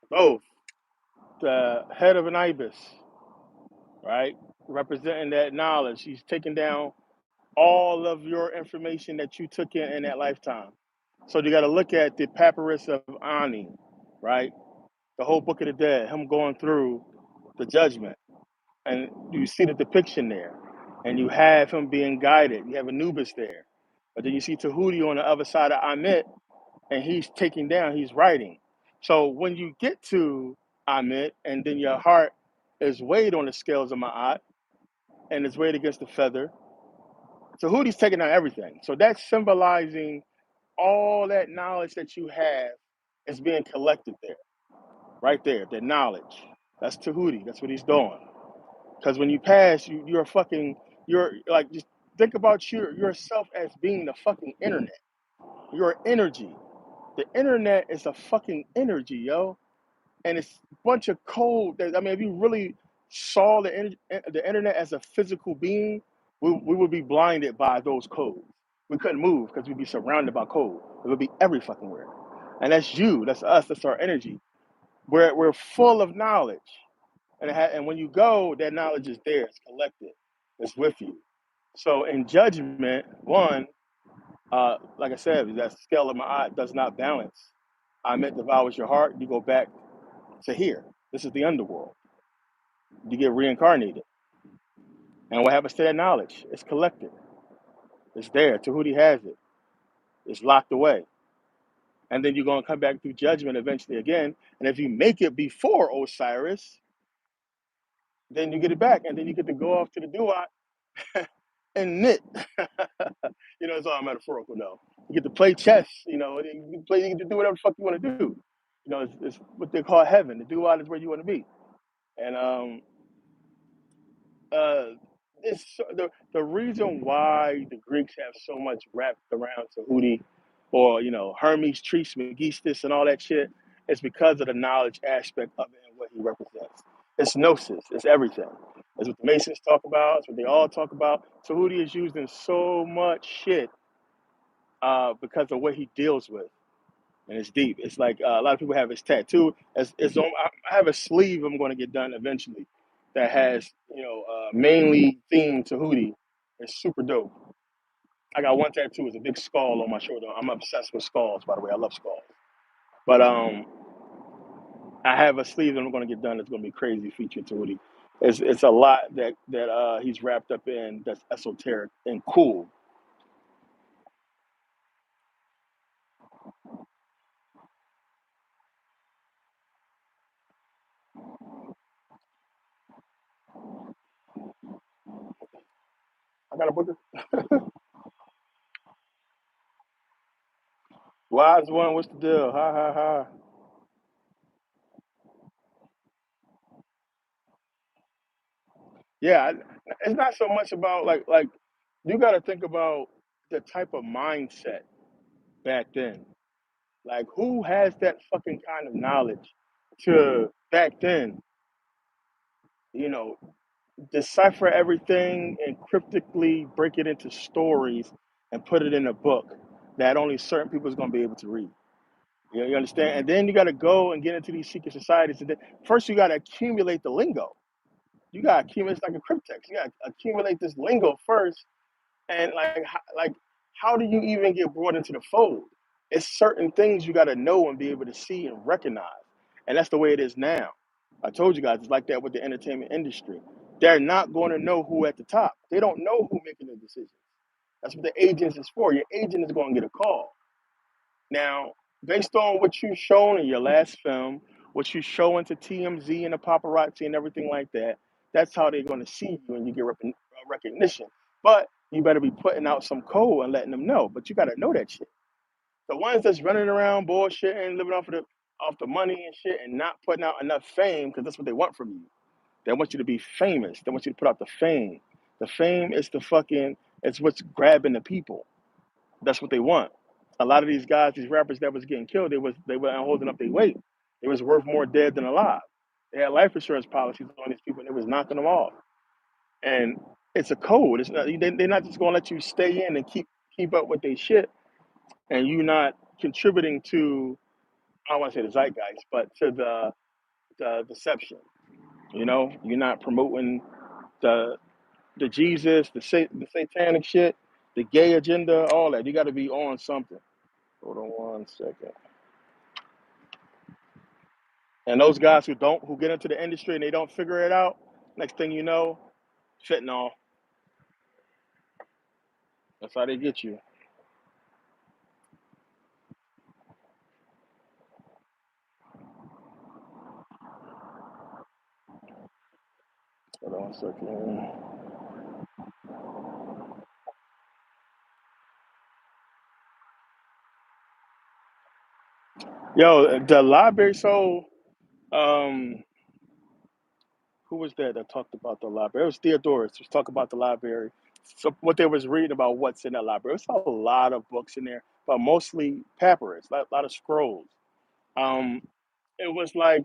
Thoth, the head of an ibis, right? Representing that knowledge. He's taking down all of your information that you took in that lifetime. So you got to look at the papyrus of Ani, right? The whole Book of the Dead, him going through the judgment. And you see the depiction there. And you have him being guided. You have Anubis there. But then you see Tahuti on the other side of Amit, and he's taking down, he's writing. So when you get to Amit, and then your heart is weighed on the scales of Ma'at, and is weighed against the feather, Tahuti's taking down everything. So that's symbolizing all that knowledge that you have is being collected there, right there. The knowledge. That's Tahuti. That's what he's doing. Because when you pass, you're fucking. You're like just think about yourself as being the fucking internet. You're energy. The internet is a fucking energy, yo, and it's a bunch of code. That, I mean, if you really saw the internet as a physical being, we would be blinded by those codes. We couldn't move because we'd be surrounded by code. It would be every fucking where, and that's you. That's us. That's our energy. We're full of knowledge, and when you go, that knowledge is there. It's collected. It's with you. So in judgment, one, like I said, that scale of my eye does not balance. I meant devours your heart. You go back to here. This is the underworld. You get reincarnated. And what happens to that knowledge? It's collected. It's there. Tahuti has it. It's locked away. And then you're going to come back through judgment eventually again. And if you make it before Osiris, then you get it back. And then you get to go off to the Duat and knit. It's all metaphorical, though. You get to play chess. You get to do whatever the fuck you want to do. It's what they call heaven. The Duat is where you want to be. And uh, it's the reason why the Greeks have so much wrapped around Tahuti, or Hermes Trismegistus and all that shit, is because of the knowledge aspect of it and what he represents. It's gnosis. It's everything. It's what the Masons talk about. It's what they all talk about. Tahuti is used in so much shit because of what he deals with. And it's deep. It's like a lot of people have his tattoo. It's on, I have a sleeve I'm going to get done eventually that has mainly themed Tahuti. It's super dope. I got one tattoo. It's a big skull on my shoulder. I'm obsessed with skulls, by the way. I love skulls. But I have a sleeve that I'm going to get done. That's going to be crazy featuring Tahuti. It's a lot that he's wrapped up in that's esoteric and cool. I got a book. Wise one. What's the deal? Ha ha ha. Yeah, it's not so much about like you got to think about the type of mindset back then. Like who has that fucking kind of knowledge to back then, you know, decipher everything and cryptically break it into stories and put it in a book that only certain people is going to be able to read. You understand? And then you got to go and get into these secret societies. And then first you got to accumulate the lingo. You got to accumulate it's like a cryptex. You got to accumulate this lingo first. And like, how do you even get brought into the fold? It's certain things you got to know and be able to see and recognize, and that's the way it is now. I told you guys it's like that with the entertainment industry. They're not going to know who at the top. They don't know who making the decisions. That's what the agents is for. Your agent is going to get a call. Now, based on what you've shown in your last film, what you show into TMZ and the paparazzi and everything like that, that's how they're going to see you and you get recognition. But you better be putting out some code and letting them know. But you got to know that shit. The ones that's running around bullshitting, living off the money and shit, and not putting out enough fame because that's what they want from you. They want you to be famous. They want you to put out the fame. The fame is it's what's grabbing the people. That's what they want. A lot of these guys, these rappers that was getting killed, they weren't holding up their weight. They was worth more dead than alive. They had life insurance policies on these people, and they was knocking them off. And it's a code. It's not they're not just gonna let you stay in and keep up with their shit, and you not contributing to I don't want to say the zeitgeist, but to the deception. You're not promoting the Jesus, the satanic shit, the gay agenda, all that. You got to be on something. Hold on one second. And those guys who get into the industry and they don't figure it out, next thing you know, fentanyl. That's how they get you. Hold on one second. Yo, the library. So, um, who was that talked about the library? It was Theodorus. Was talking about the library. So what they was reading about what's in that library. It's a lot of books in there, but mostly papyrus, a lot of scrolls. Um, it was like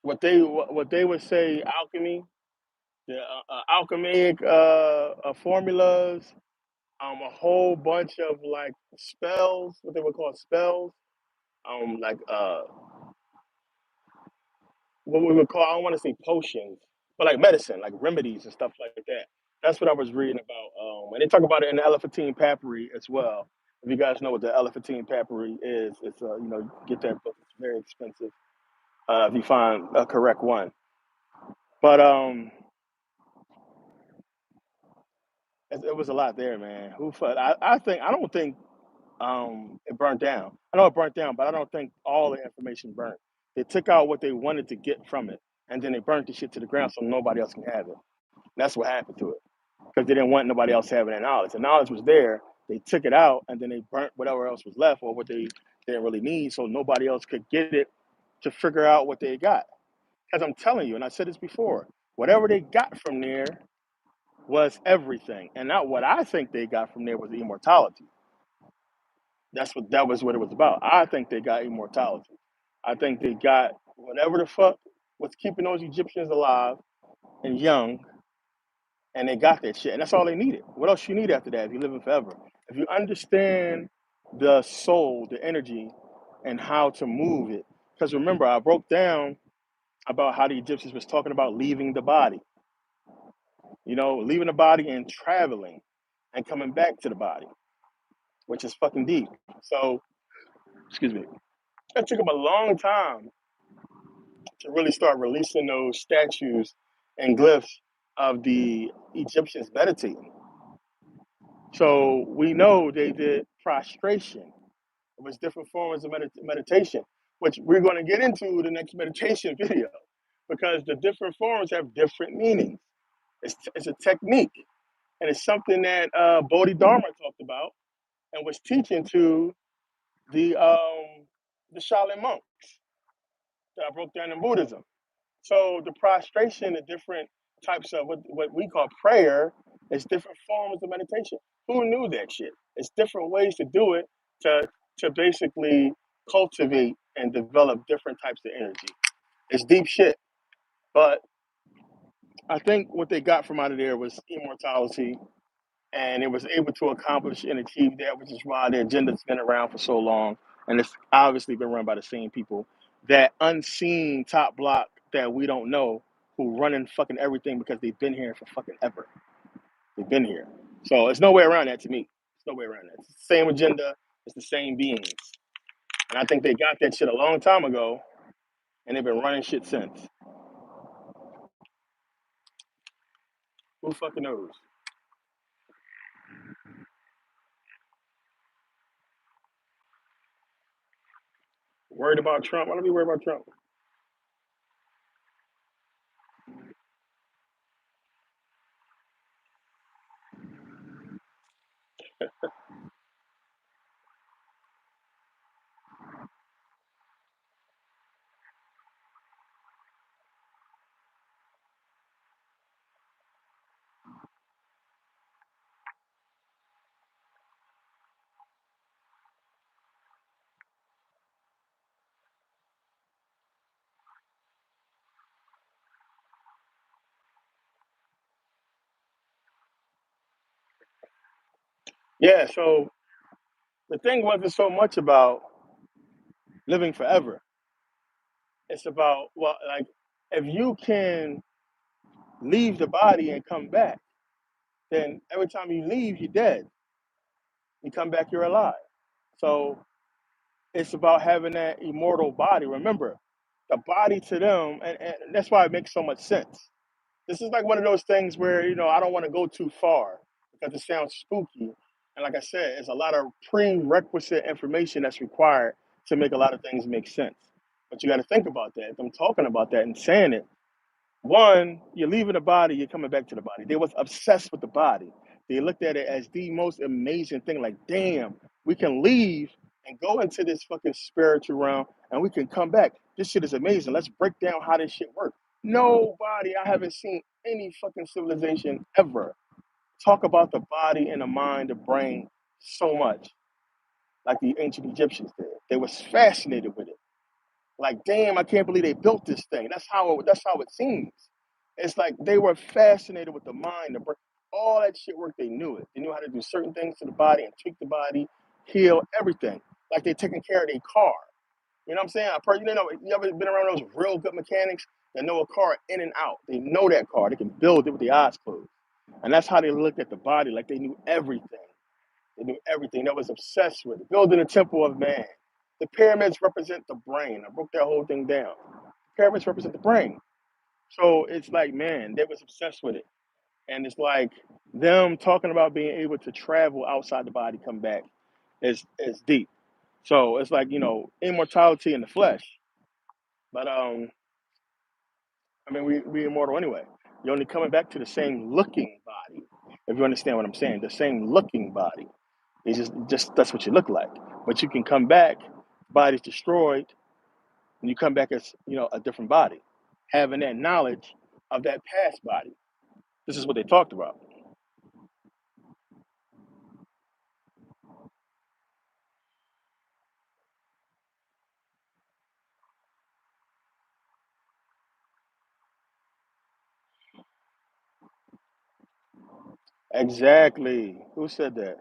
what they would say alchemy, the alchemic formulas, a whole bunch of like spells, what they would call spells, like what we would call, I don't want to say potions, but like medicine, like remedies and stuff like that. That's what I was reading about. And they talk about it in the Elephantine Papyri as well. If you guys know what the Elephantine Papyri is, it's get that book. It's very expensive if you find a correct one. But it was a lot there, man. I don't think it burnt down. I know it burnt down, but I don't think all the information burnt. They took out what they wanted to get from it, and then they burnt the shit to the ground so nobody else can have it. That's what happened to it because they didn't want nobody else having that knowledge. The knowledge was there. They took it out, and then they burnt whatever else was left or what they didn't really need, so nobody else could get it to figure out what they got. Because I'm telling you, and I said this before, whatever they got from there was everything, and not what I think they got from there was the immortality. That was what it was about. I think they got immortality. I think they got whatever the fuck was keeping those Egyptians alive and young, and they got that shit, and that's all they needed. What else you need after that if you're living forever? If you understand the soul, the energy, and how to move it. Because remember, I broke down about how the Egyptians was talking about leaving the body. Leaving the body and traveling and coming back to the body, which is fucking deep. So, excuse me. It took them a long time to really start releasing those statues and glyphs of the Egyptians meditating. So we know they did prostration. It was different forms of meditation, which we're going to get into the next meditation video because the different forms have different meanings. It's a technique, and it's something that Bodhidharma talked about and was teaching to the Shaolin monks that I broke down in Buddhism. So the prostration, the different types of what we call prayer, is different forms of meditation. Who knew that shit? It's different ways to do it to basically cultivate and develop different types of energy. It's deep shit. But I think what they got from out of there was immortality, and it was able to accomplish and achieve that, which is why the agenda's been around for so long, and it's obviously been run by the same people. That unseen top block that we don't know who running fucking everything because they've been here for fucking ever. They've been here, so it's no way around that to me. It's no way around that. It's the same agenda. It's the same beings, and I think they got that shit a long time ago, and they've been running shit since. Who fucking knows? Worried about Trump? Why don't we worry about Trump? Yeah. So the thing wasn't so much about living forever. It's about, well, like, if you can leave the body and come back, then every time you leave, you're dead. You come back, you're alive. So it's about having that immortal body. Remember, the body to them, and that's why it makes so much sense. This is like one of those things where, I don't want to go too far because it sounds spooky. And like I said, it's a lot of prerequisite information that's required to make a lot of things make sense. But you got to think about that. If I'm talking about that and saying it, one, you're leaving the body, you're coming back to the body. They was obsessed with the body. They looked at it as the most amazing thing. Like, damn, we can leave, and go into this fucking spiritual realm, and we can come back. This shit is amazing. Let's break down how this shit works. Nobody, I haven't seen any fucking civilization ever talk about the body and the mind, the brain so much like the ancient Egyptians did. They was fascinated with it. Like, damn, I can't believe they built this thing. That's how it seems. It's like they were fascinated with the mind, the brain, all that shit work. They knew it. They knew how to do certain things to the body and tweak the body, heal everything. Like they're taking care of their car. You know what I'm saying? You ever been around those real good mechanics that know a car in and out? They know that car. They can build it with the eyes closed. And that's how they looked at the body, like they knew everything. They knew everything. That was obsessed with it. Building a temple of man. The pyramids represent the brain. I broke that whole thing down. Pyramids represent the brain. So it's like, man, they was obsessed with it. And it's like them talking about being able to travel outside the body, come back, is deep. So it's like, immortality in the flesh. But I mean, we immortal anyway. You're only coming back to the same looking body, if you understand what I'm saying. The same looking body. It's just that's what you look like. But you can come back, body's destroyed, and you come back as a different body, having that knowledge of that past body. This is what they talked about. Exactly. Who said that?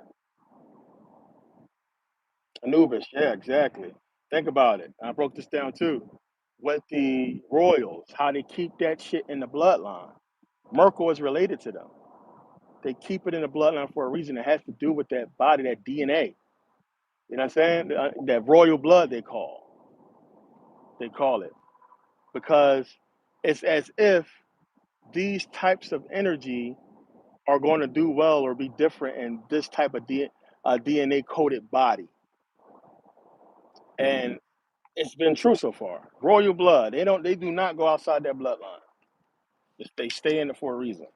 Anubis. Yeah, exactly. Think about it. I broke this down too. With the royals, how they keep that shit in the bloodline. Merkel is related to them. They keep it in the bloodline for a reason. It has to do with that body, that DNA. You know what I'm saying? That royal blood they call it because it's as if these types of energy are going to do well or be different in this type of DNA coded body. And it's been true so far. Royal blood, they do not go outside their bloodline. They stay in it for a reason.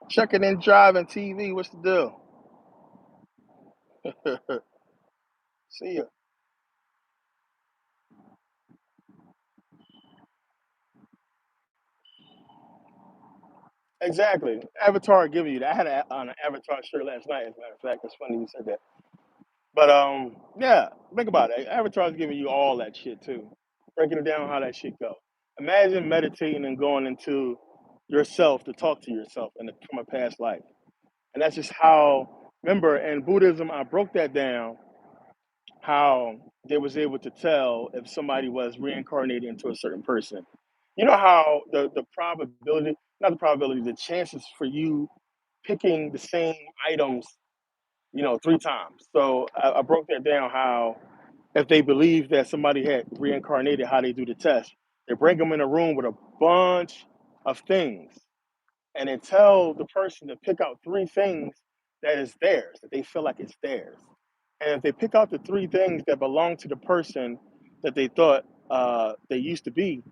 Checking and driving TV, what's the deal? See ya. Exactly. Avatar giving you that. I had on an Avatar shirt last night, as a matter of fact. It's funny you said that. But yeah, think about it. Avatar's giving you all that shit too, breaking it down how that shit go. Imagine meditating and going into yourself to talk to yourself from a past life, and that's just how. Remember, in Buddhism, I broke that down how they was able to tell if somebody was reincarnated into a certain person. You know how the probability, not the probability, the chances for you picking the same items, three times. So I broke that down how if they believe that somebody had reincarnated, how they do the test. They bring them in a room with a bunch of things, and they tell the person to pick out three things that is theirs, that they feel like it's theirs. And if they pick out the three things that belong to the person that they thought they used to be,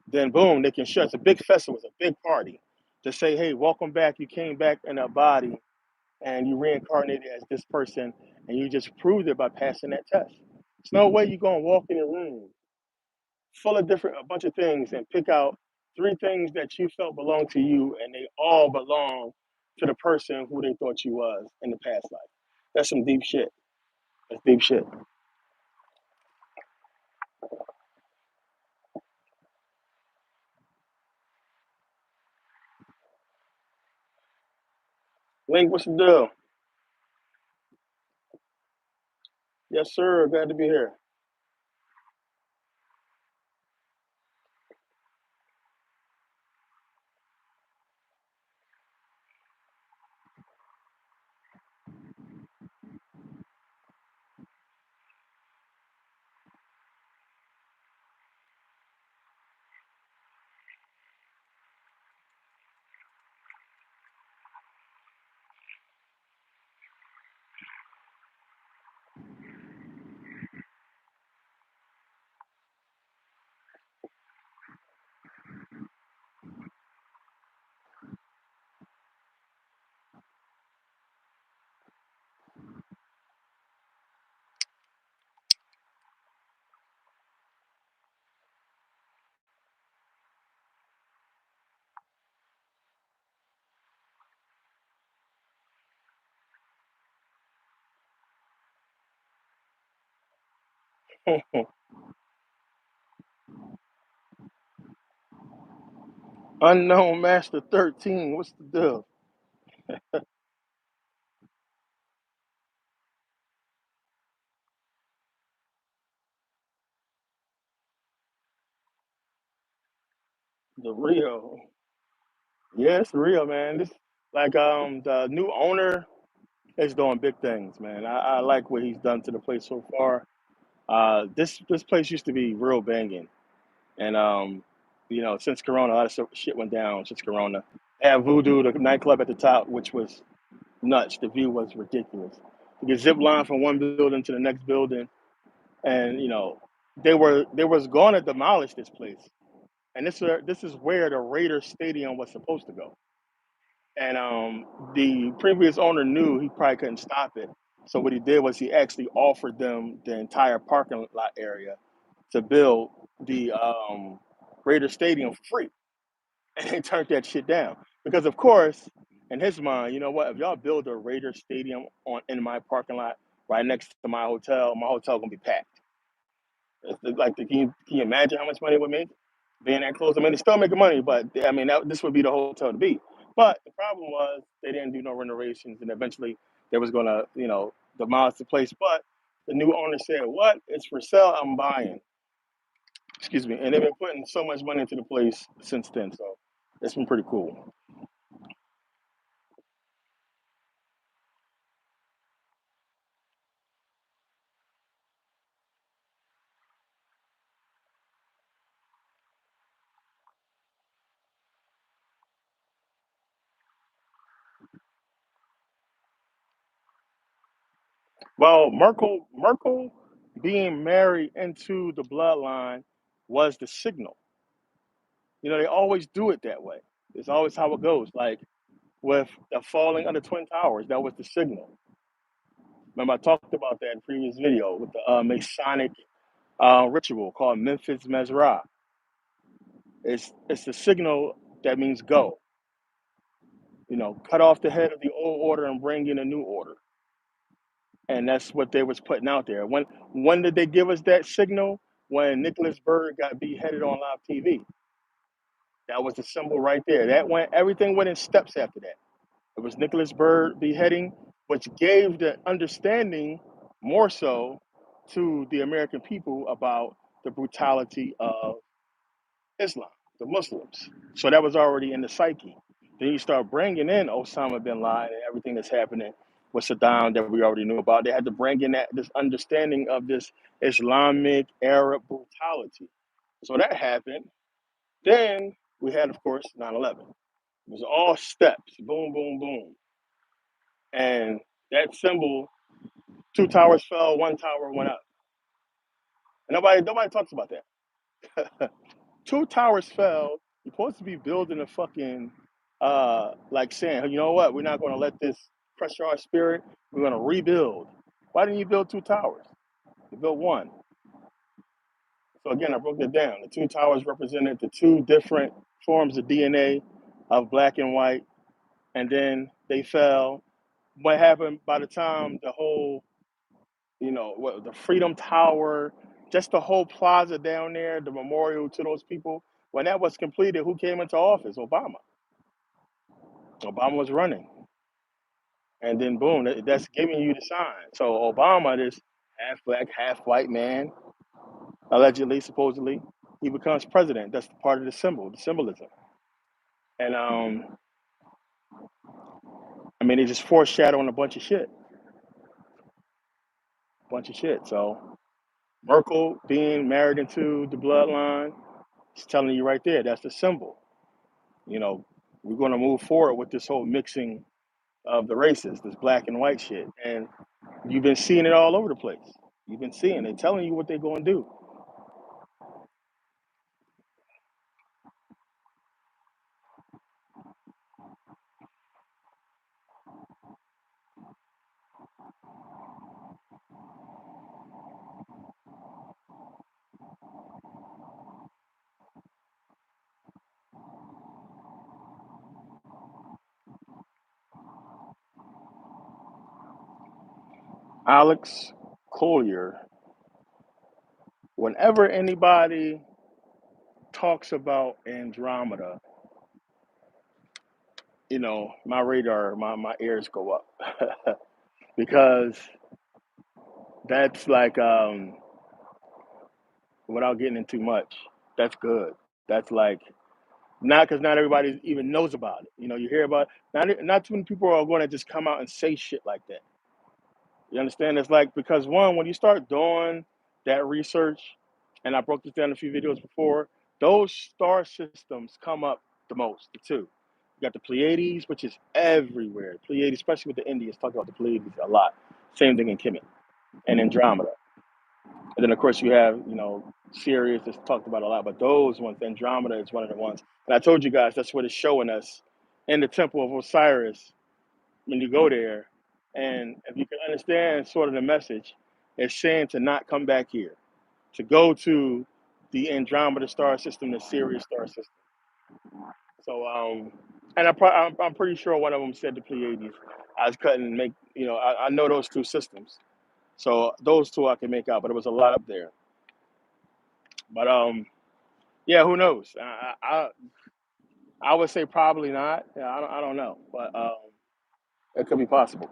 then boom, they can shut. It's a big festival, it's a big party to say, hey, welcome back. You came back in a body and you reincarnated as this person, and you just proved it by passing that test. There's no way you're gonna walk in a room full of a bunch of things and pick out three things that you felt belong to you, and they all belong to the person who they thought you was in the past life. That's some deep shit. That's deep shit. Link, what's the deal? Yes, sir. Glad to be here. Unknown Master 13. What's the deal? The real. Yeah, it's real, man. This like the new owner is doing big things, man. I like what he's done to the place so far. This place used to be real banging, and since Corona, a lot of shit went down since Corona. They have Voodoo, the nightclub at the top, which was nuts. The view was ridiculous. You could zip line from one building to the next building, and they was going to demolish this place, and this is where the Raiders Stadium was supposed to go. And the previous owner knew he probably couldn't stop it. So what he did was he actually offered them the entire parking lot area to build the Raider Stadium for free, and they turned that shit down because, of course, in his mind, you know what? If y'all build a Raider Stadium on in my parking lot right next to my hotel gonna be packed. Like, can you imagine how much money it would make being that close? I mean, they're still making money, but I mean, this would be the hotel to be. But the problem was they didn't do no renovations, and eventually they was gonna, demolish the place. But the new owner said, "What? It's for sale. I'm buying." Excuse me. And they've been putting so much money into the place since then. So it's been pretty cool. Well, Merkel being married into the bloodline was the signal. They always do it that way. It's always how it goes. Like with the falling of the Twin Towers, that was the signal. Remember, I talked about that in a previous video with the Masonic ritual called Memphis Mesrah. It's the signal that means go. Cut off the head of the old order and bring in a new order. And that's what they was putting out there. When did they give us that signal? When Nicholas Berg got beheaded on live TV. That was the symbol right there. Everything went in steps after that. It was Nicholas Berg beheading, which gave the understanding more so to the American people about the brutality of Islam, the Muslims. So that was already in the psyche. Then you start bringing in Osama bin Laden and everything that's happening with Saddam that we already knew about. They had to bring in this understanding of this Islamic Arab brutality. So that happened. Then we had, of course, 9/11. It was all steps, boom, boom, boom. And that symbol, two towers fell, one tower went up. And nobody talks about that. Two towers fell. You're supposed to be building a fucking like saying, you know what, we're not gonna let this crush our spirit. We're gonna rebuild. Why didn't you build two towers? You built one. So again, I broke that down. The two towers represented the two different forms of DNA of black and white, and then they fell. What happened by the time the whole, what the Freedom Tower, just the whole plaza down there, the memorial to those people, when that was completed, who came into office? Obama. Obama was running. And then boom, that's giving you the sign. So Obama, this half black, half white man, allegedly, supposedly, he becomes president. That's part of the symbol, the symbolism. And I mean, they just foreshadowing a bunch of shit, bunch of shit. So Merkel being married into the bloodline, it's telling you right there. That's the symbol. You know, we're going to move forward with this whole mixing of the races, this black and white shit, and you've been seeing it all over the place. You've been seeing it, telling you what they're going to do. Alex Collier, whenever anybody talks about Andromeda, my radar, my ears go up because that's like, without getting into much, that's good. That's like, not because not everybody even knows about it. You hear about, not too many people are going to just come out and say shit like that. You understand? It's like, because one, when you start doing that research, and I broke this down in a few videos before, those star systems come up the most. The two, you got the Pleiades, which is everywhere. Pleiades, especially with the Indians, talk about the Pleiades a lot. Same thing in Kemet and Andromeda. And then of course you have, Sirius that's talked about a lot, but those ones, Andromeda is one of the ones. And I told you guys that's what it's showing us in the Temple of Osiris when you go there. And if you can understand sort of the message, it's saying to not come back here, to go to the Andromeda star system, the Sirius star system. So, and I'm pretty sure one of them said the Pleiades. I just couldn't make, I know those two systems. So those two I can make out, but it was a lot up there. But yeah, who knows? I would say probably not. Yeah, I don't know, but it could be possible.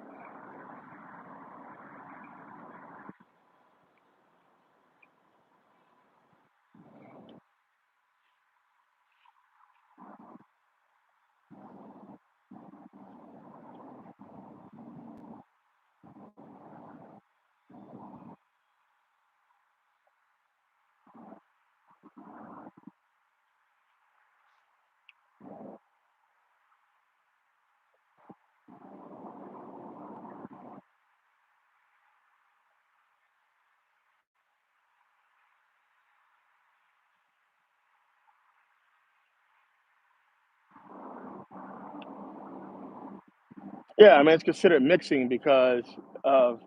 Yeah, I mean it's considered mixing because of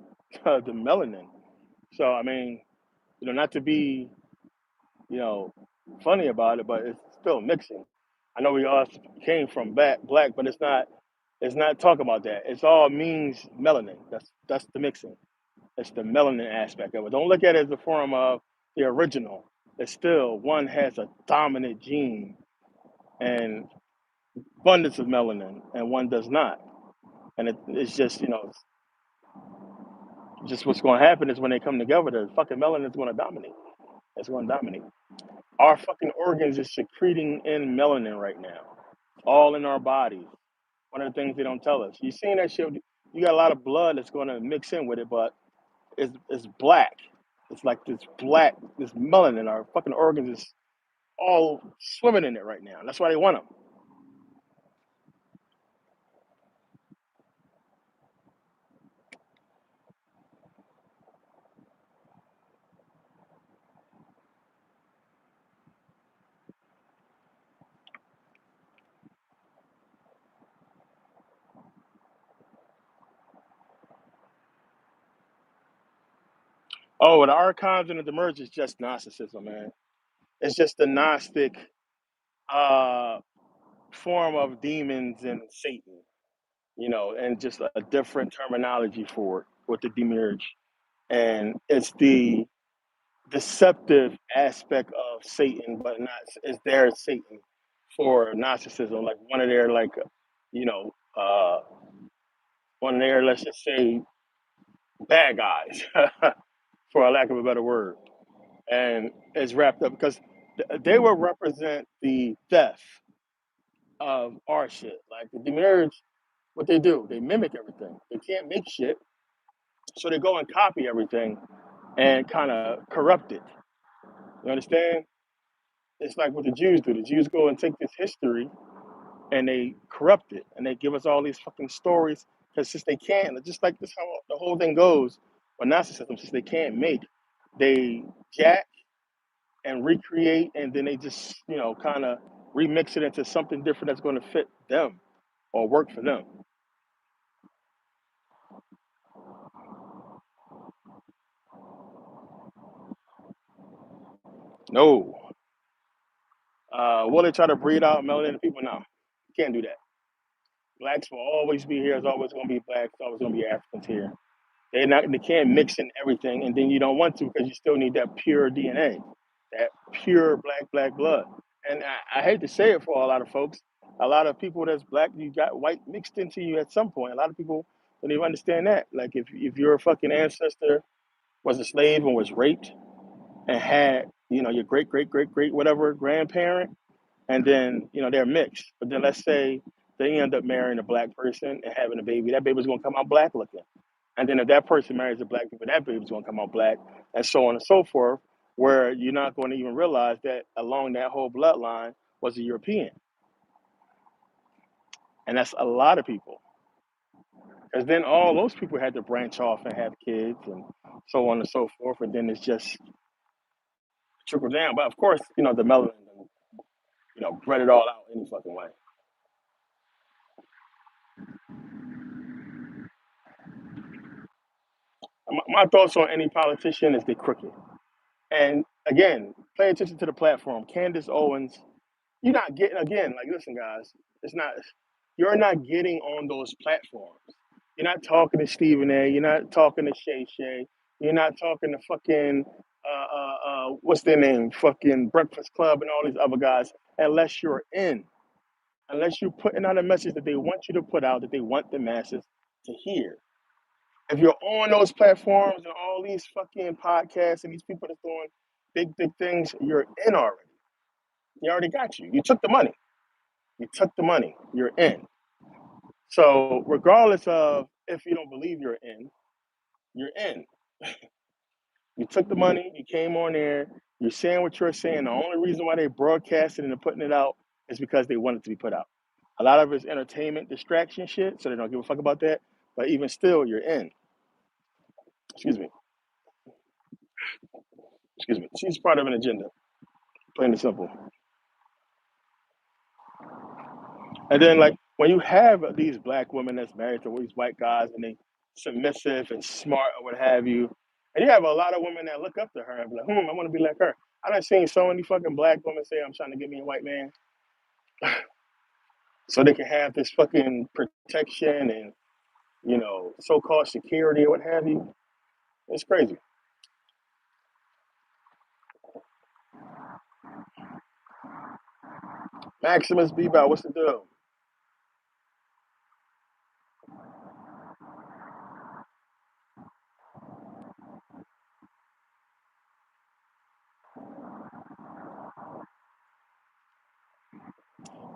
the melanin. So I mean, not to be, you know, funny about it, but it's still mixing. I know we all came from black, but it's not. It's not talking about that. It's all means melanin. That's the mixing. It's the melanin aspect of it. Don't look at it as the form of the original. It's still one has a dominant gene and abundance of melanin, and one does not. And it's just, just what's going to happen is when they come together, the fucking melanin is going to dominate. It's going to dominate. Our fucking organs is secreting in melanin right now, all in our bodies. One of the things they don't tell us. You seen that shit? You got a lot of blood that's going to mix in with it, but it's black. It's like this black, this melanin. Our fucking organs is all swimming in it right now. That's why they want them. Oh, the archives and the demerge is just Gnosticism, man. It's just the Gnostic uh, form of demons and Satan, and just a different terminology for it with the demerge. And it's the deceptive aspect of Satan, but not it's their Satan for Gnosticism, like one of their you know, uh, one of their, let's just say, bad guys, for a lack of a better word, and it's wrapped up because they will represent the theft of our shit. Like the Demerge, what they do, they mimic everything. They can't make shit, so they go and copy everything and kind of corrupt it. You understand? It's like what the Jews do. The Jews go and take this history and they corrupt it and they give us all these fucking stories because since they can't, just like this, how the whole thing goes, but narcissism, since they can't make, they jack and recreate and then they just, kind of remix it into something different that's going to fit them or work for them. No. Will they try to breed out melanated people? No. Can't do that. Blacks will always be here. It's always going to be blacks. It's always going to be Africans here. They can't mix in everything, and then you don't want to because you still need that pure DNA, that pure black blood. And I hate to say it for a lot of folks, a lot of people that's black, you got white mixed into you at some point. A lot of people don't even understand that. Like if your fucking ancestor was a slave and was raped and had your great whatever grandparent, and then they're mixed, but then let's say they end up marrying a black person and having a baby, that baby's gonna come out black looking. And then if that person marries a black people, that baby's gonna come out black, and so on and so forth, where you're not going to even realize that along that whole bloodline was a European. And that's a lot of people. Because then all those people had to branch off and have kids and so on and so forth, and then it's just trickle down. But of course, the melanin, bred it all out any fucking way. My thoughts on any politician is they crooked. And again, pay attention to the platform. Candace Owens, you're not getting, again, like, listen, guys, it's not, you're not getting on those platforms. You're not talking to Stephen A. You're not talking to Shay Shay. You're not talking to fucking, what's their name? Fucking Breakfast Club and all these other guys, unless you're in. Unless you're putting out a message that they want you to put out, that they want the masses to hear. If you're on those platforms and all these fucking podcasts and these people that's doing big things, you're in already. They already got you. You took the money. You took the money. You're in. So regardless of if you don't believe you're in, you're in. You took the money. You came on there. You're saying what you're saying. The only reason why they broadcast it and putting it out is because they want it to be put out. A lot of it's entertainment, distraction shit, so they don't give a fuck about that. But even still, you're in. Excuse me. Excuse me. She's part of an agenda, plain and simple. And then, like, when you have these black women that's married to these white guys and they submissive and smart or what have you, and you have a lot of women that look up to her and be like, I want to be like her. I done seen so many fucking black women say, I'm trying to get me a white man so they can have this fucking protection and, so-called security or what have you. It's crazy. Maximus Bebout, what's the deal?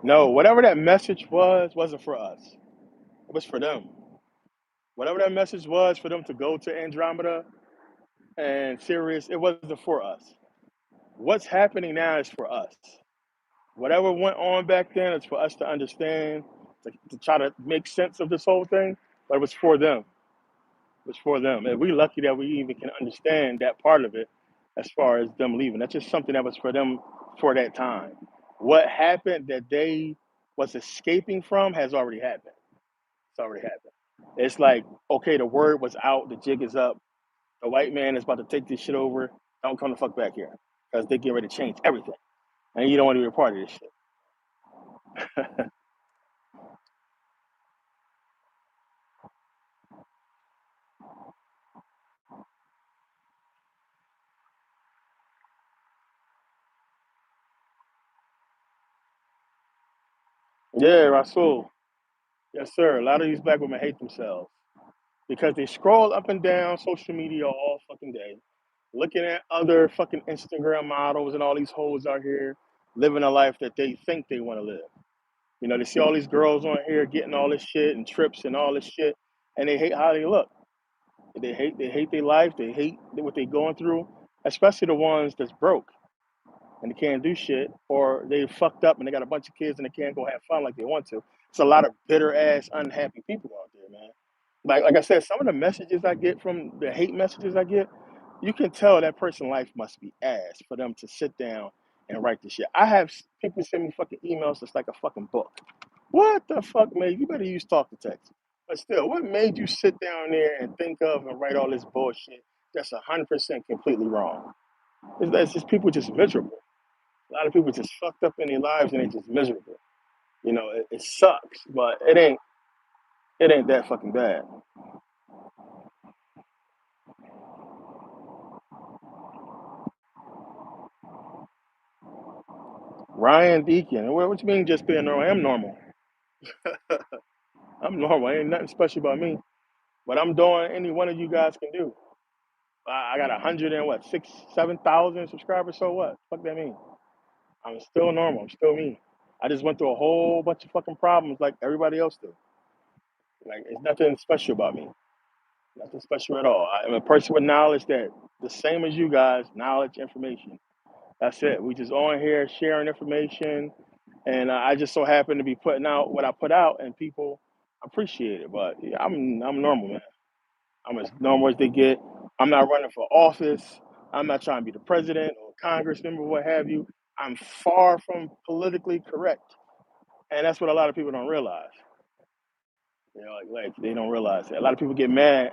No, whatever that message was, wasn't for us. It was for them. Whatever that message was for them to go to Andromeda and Sirius, it wasn't for us. What's happening now is for us. Whatever went on back then is for us to understand, to try to make sense of this whole thing, but it was for them. It was for them. And we're lucky that we even can understand that part of it as far as them leaving. That's just something that was for them for that time. What happened that they was escaping from has already happened. It's already happened. It's like, okay, the word was out, the jig is up. The white man is about to take this shit over. Don't come the fuck back here. Because they get ready to change everything. And you don't want to be a part of this shit. Yeah, Rasul. Yes, sir. A lot of these black women hate themselves because they scroll up and down social media all fucking day, looking at other fucking Instagram models and all these hoes out here living a life that they think they want to live. They see all these girls on here getting all this shit and trips and all this shit, and they hate how they look. They hate their life. They hate what they're going through, especially the ones that's broke and they can't do shit, or they fucked up and they got a bunch of kids and they can't go have fun like they want to. It's a lot of bitter ass, unhappy people out there, man. Like I said, some of the messages I get from the hate messages I get, you can tell that person's life must be ass for them to sit down and write this shit. I have people send me fucking emails that's like a fucking book. What the fuck, man? You better use talk to text. But still, what made you sit down there and think of and write all this bullshit that's 100% completely wrong? It's just people just miserable. A lot of people just fucked up in their lives and they just miserable. It sucks, but it ain't that fucking bad. Ryan Deacon. What you mean just being normal? I am normal. I'm normal. Ain't nothing special about me. But I'm doing any one of you guys can do. I got 7,000 subscribers. So what? Fuck that mean? I'm still normal. I'm still me. I just went through a whole bunch of fucking problems like everybody else do. Like it's nothing special about me. Nothing special at all. I'm a person with knowledge that the same as you guys, knowledge, information. That's it. We just on here sharing information, and I just so happen to be putting out what I put out, and people appreciate it. But yeah, I'm normal, man. I'm as normal as they get. I'm not running for office. I'm not trying to be the president or Congress member, what have you. I'm far from politically correct, and that's what a lot of people don't realize. Like they don't realize that. A lot of people get mad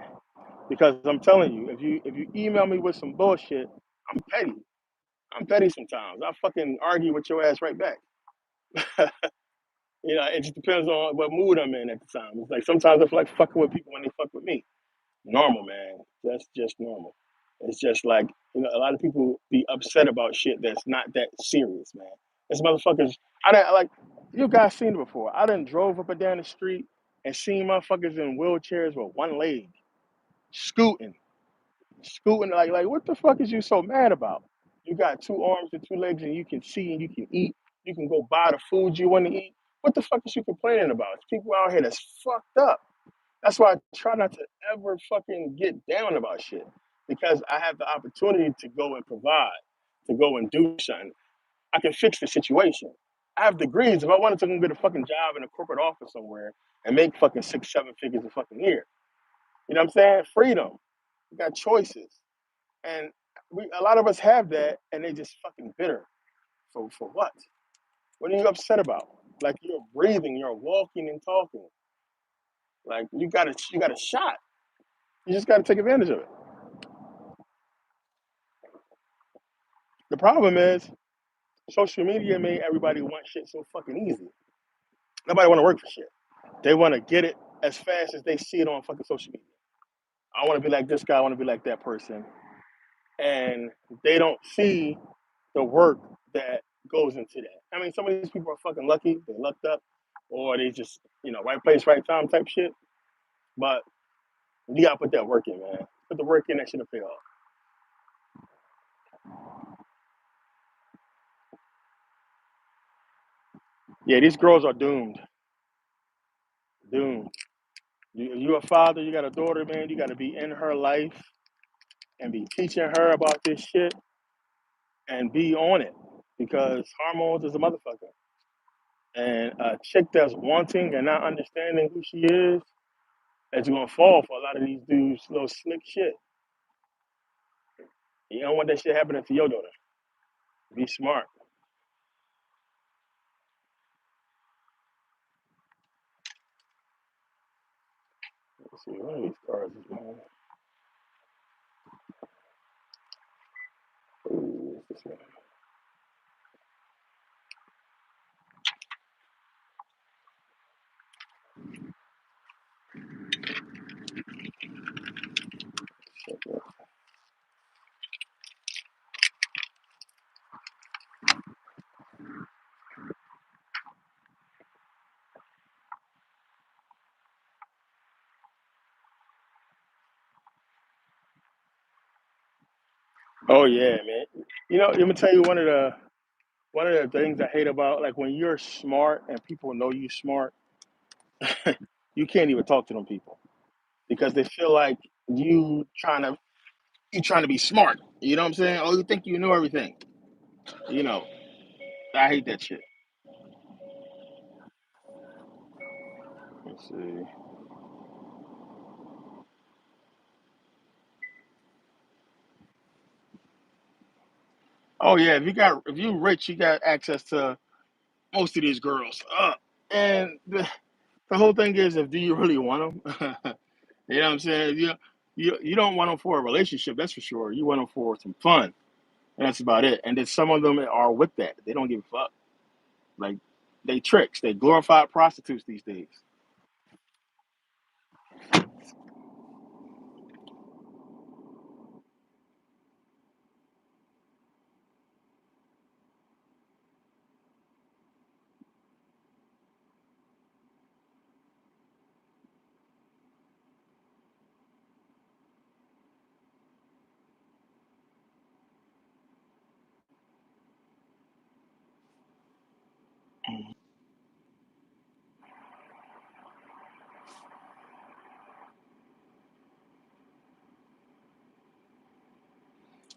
because I'm telling you, if you email me with some bullshit, I'm petty. I'm petty sometimes. I fucking argue with your ass right back. It just depends on what mood I'm in at the time. It's like sometimes I feel like fucking with people when they fuck with me. Normal, man. That's just normal. It's just like, a lot of people be upset about shit that's not that serious, man. It's motherfuckers. I didn't like you guys seen it before. I done drove up and down the street and seen motherfuckers in wheelchairs with one leg, scooting, scooting like what the fuck is you so mad about? You got two arms and two legs and you can see and you can eat. You can go buy the food you want to eat. What the fuck is you complaining about? There's people out here that's fucked up. That's why I try not to ever fucking get down about shit because I have the opportunity to go and provide, to go and do something. I can fix the situation. I have degrees. If I wanted to go get a fucking job in a corporate office somewhere and make fucking 6, 7 figures a fucking year, you know what I'm saying? Freedom. You got choices, and a lot of us have that, and they just fucking bitter. For what? What are you upset about? Like you're breathing, you're walking and talking. Like you got a shot. You just got to take advantage of it. The problem is social media made everybody want shit so fucking easy. Nobody want to work for shit. They want to get it as fast as they see it on fucking social media. I want to be like this guy. I want to be like that person, and they don't see the work that goes into that. I mean, some of these people are fucking lucky. They lucked up, or they just right place, right time type shit. But you gotta put that work in, man. Put the work in. That shit'll pay off. Yeah, these girls are doomed. Doomed. You a father, you got a daughter, man. You got to be in her life and be teaching her about this shit and be on it because hormones is a motherfucker. And a chick that's wanting and not understanding who she is gonna fall for a lot of these dudes' little slick shit. You don't want that shit happening to your daughter. Be smart. Let's see, one of these cards is mine. Ooh, what's this one? Oh yeah, man. Let me tell you one of the things I hate about like when you're smart and people know you smart, you can't even talk to them people because they feel like you trying to be smart. You know what I'm saying? Oh, you think you know everything. You know, I hate that shit. Let's see. Oh yeah, if you rich, you got access to most of these girls. And the whole thing is, if do you really want them? You know what I'm saying? You don't want them for a relationship, that's for sure. You want them for some fun, and that's about it. And then some of them are with that. They don't give a fuck. Like they tricks. They glorified prostitutes these days.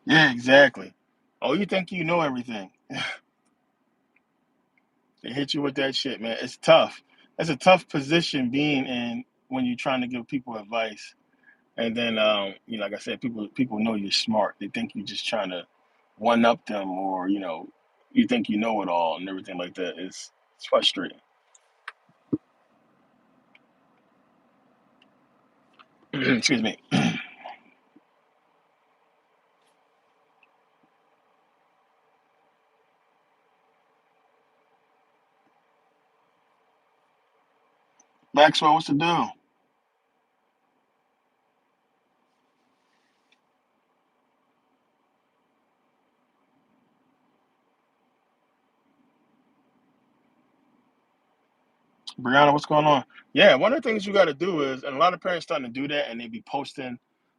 Yeah, exactly. Oh, you think you know everything? They hit you with that shit, man. It's tough. It's a tough position being in when you're trying to give people advice. And then, like I said, people know you're smart. They think you're just trying to one up them, or you think you know it all and everything like that. It's frustrating. Excuse me. Maxwell, what's the deal? Brianna, what's going on? Yeah, one of the things you got to do is, and a lot of parents starting to do that, and they be posting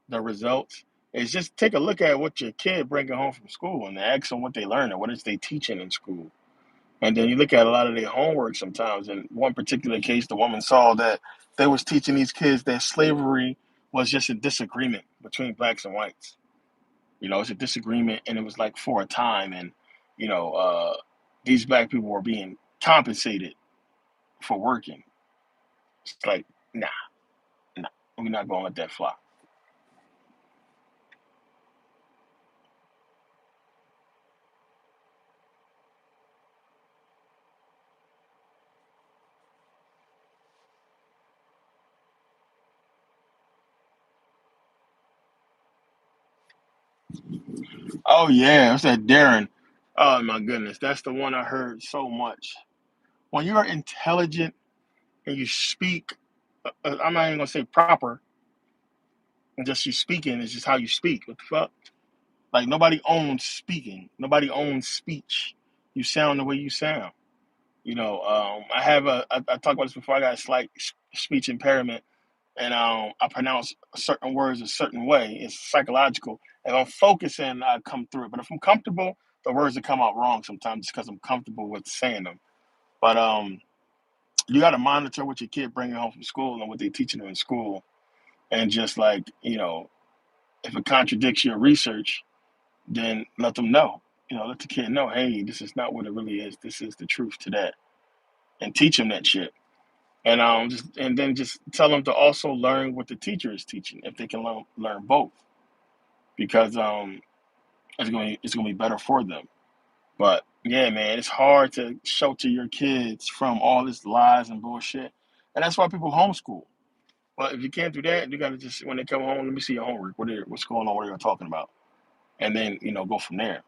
the results. Is just take a look at what your kid bringing home from school and ask them what they learn and what is they teaching in school. And then you look at a lot of their homework sometimes. In one particular case, the woman saw that they was teaching these kids that slavery was just a disagreement between blacks and whites. It's a disagreement, and it was like for a time, and you know, uh, these black people were being compensated for working. It's like, nah, nah, we're not going to let that fly. Oh yeah, what's that, Darren? Oh my goodness, that's the one I heard so much. When you are intelligent and you speak, I'm not even gonna say proper, and just you speaking is just how you speak. What the fuck? Like nobody owns speaking. Nobody owns speech. You sound the way you sound. I have I talked about this before. I got a slight speech impairment, and I pronounce certain words a certain way. It's psychological. If I'm focusing, I come through it. But if I'm comfortable, the words will come out wrong sometimes just because I'm comfortable with saying them. But you got to monitor what your kid bringing home from school and what they're teaching them in school, and just like if it contradicts your research, then let them know. Let the kid know, hey, this is not what it really is. This is the truth to that, and teach them that shit. And then just tell them to also learn what the teacher is teaching if they can learn both, because it's gonna be better for them. But yeah, man, it's hard to shelter your kids from all this lies and bullshit, and that's why people homeschool. But if you can't do that, you gotta just when they come home, let me see your homework. What's going on? What are you talking about? And then go from there.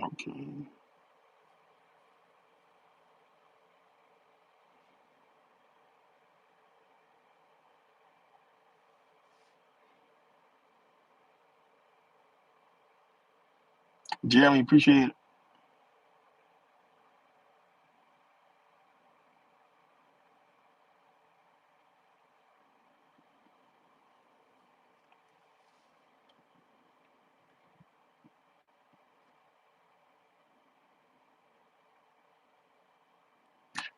Okay. Jeremy, appreciate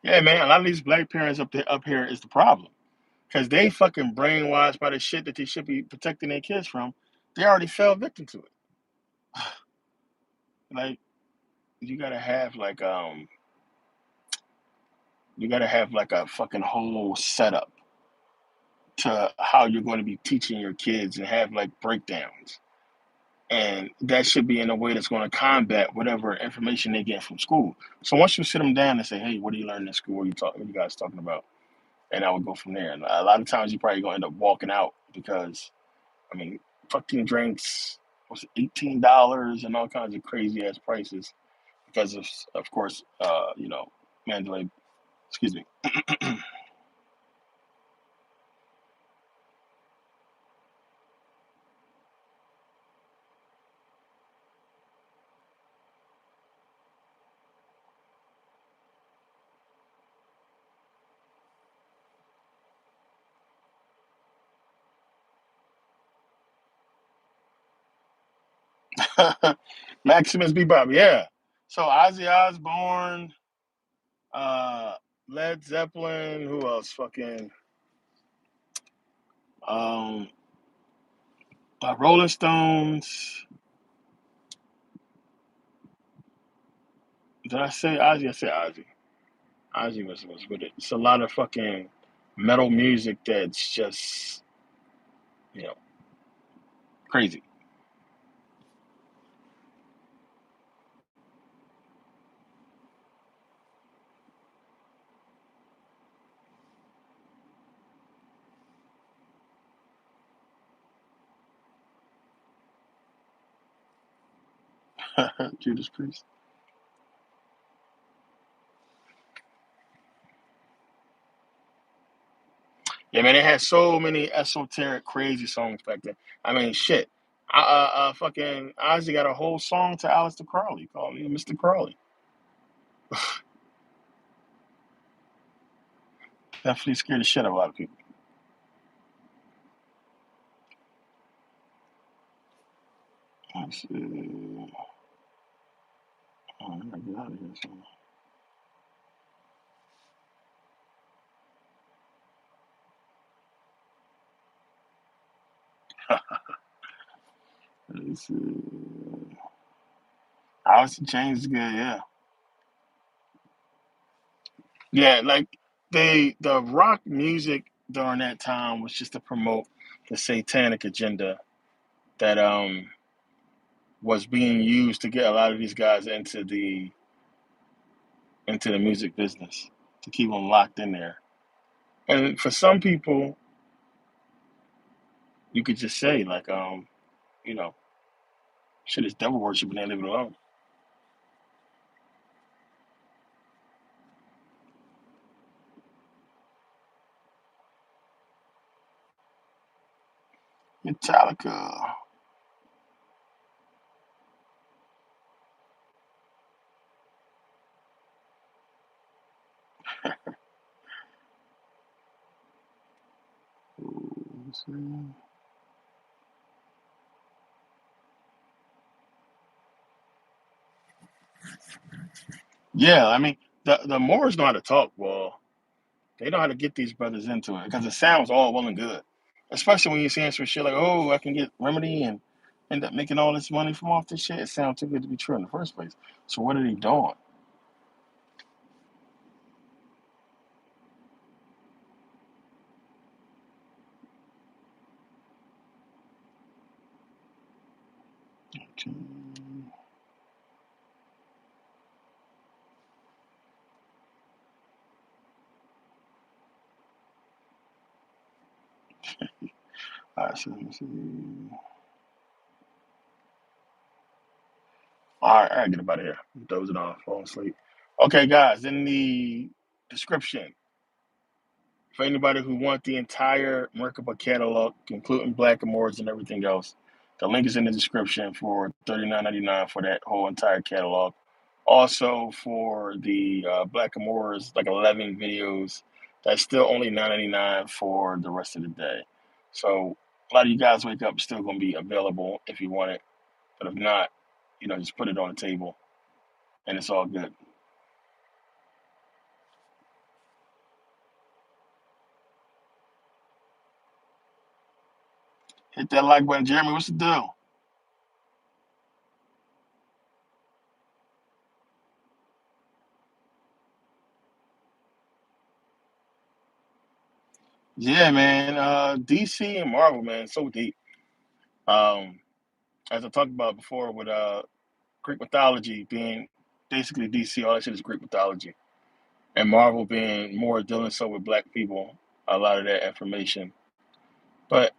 Yeah, man, a lot of these black parents up here is the problem because they fucking brainwashed by the shit that they should be protecting their kids from. They already fell victim to it. Like you gotta have like a fucking whole setup to how you're going to be teaching your kids and have like breakdowns. And that should be in a way that's going to combat whatever information they get from school. So once you sit them down and say, "Hey, what are you learning in school? What are you guys talking about?" And I would go from there. And a lot of times you probably gonna end up walking out because I mean, fucking drinks was $18 and all kinds of crazy ass prices because of course, Mandalay. Excuse me. Maximus Bebop, yeah. So Ozzy Osbourne, Uh, Led Zeppelin. Who else? Fucking um, Rolling Stones. Did I say Ozzy? I said Ozzy. Ozzy was with it. It's a lot of fucking metal music that's just you know crazy. Judas Priest. Yeah, man, they had so many esoteric, crazy songs back then. I mean, shit. Fucking Ozzy got a whole song to Aleister Crowley called Mr. Crowley. Definitely scared the shit out of a lot of people. Let's see. Oh, I gotta get out of here. Let's see. Alice in Chains is good, yeah. Yeah, like the rock music during that time was just to promote the satanic agenda that was being used to get a lot of these guys into the music business to keep them locked in there. And for some people, you could just say like, you know, shit is devil worship and they leave it alone. Metallica. Yeah, I mean the Moors know how to talk. Well, they know how to get these brothers into it because it sounds all well and good, especially when you're saying some shit like, "Oh, I can get remedy and end up making all this money from off this shit." It sounds too good to be true in the first place. So what are they doing? Okay. All right, so let me see. All right, get up out of here. I'm dozing off, falling asleep. Okay, guys, in the description, for anybody who want the entire Merkabah catalog, including Black Amours and everything else, the link is in the description for $39.99 for that whole entire catalog. Also, for the Black Amours, like 11 videos, that's still only $9.99 for the rest of the day. So a lot of you guys wake up still going to be available if you want it, but if not, just put it on the table and it's all good. Hit that like button, Jeremy. What's the deal? Yeah, man. DC and Marvel, man, so deep. Um, as I talked about before, with Greek mythology being basically DC, all that shit is Greek mythology, and Marvel being more dealing so with black people, a lot of that information. But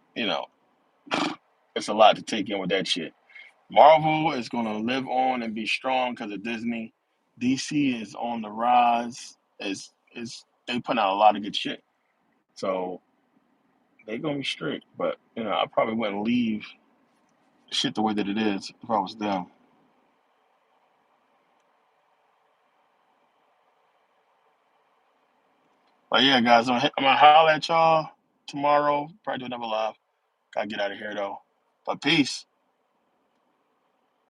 it's a lot to take in with that shit. Marvel is gonna live on and be strong because of Disney. DC is on the rise. Is they put out a lot of good shit, so they gonna be straight. But I probably wouldn't leave shit the way that it is if I was them. But yeah, guys, I'm gonna holler at y'all tomorrow. Probably do another live. Gotta get out of here though. But peace.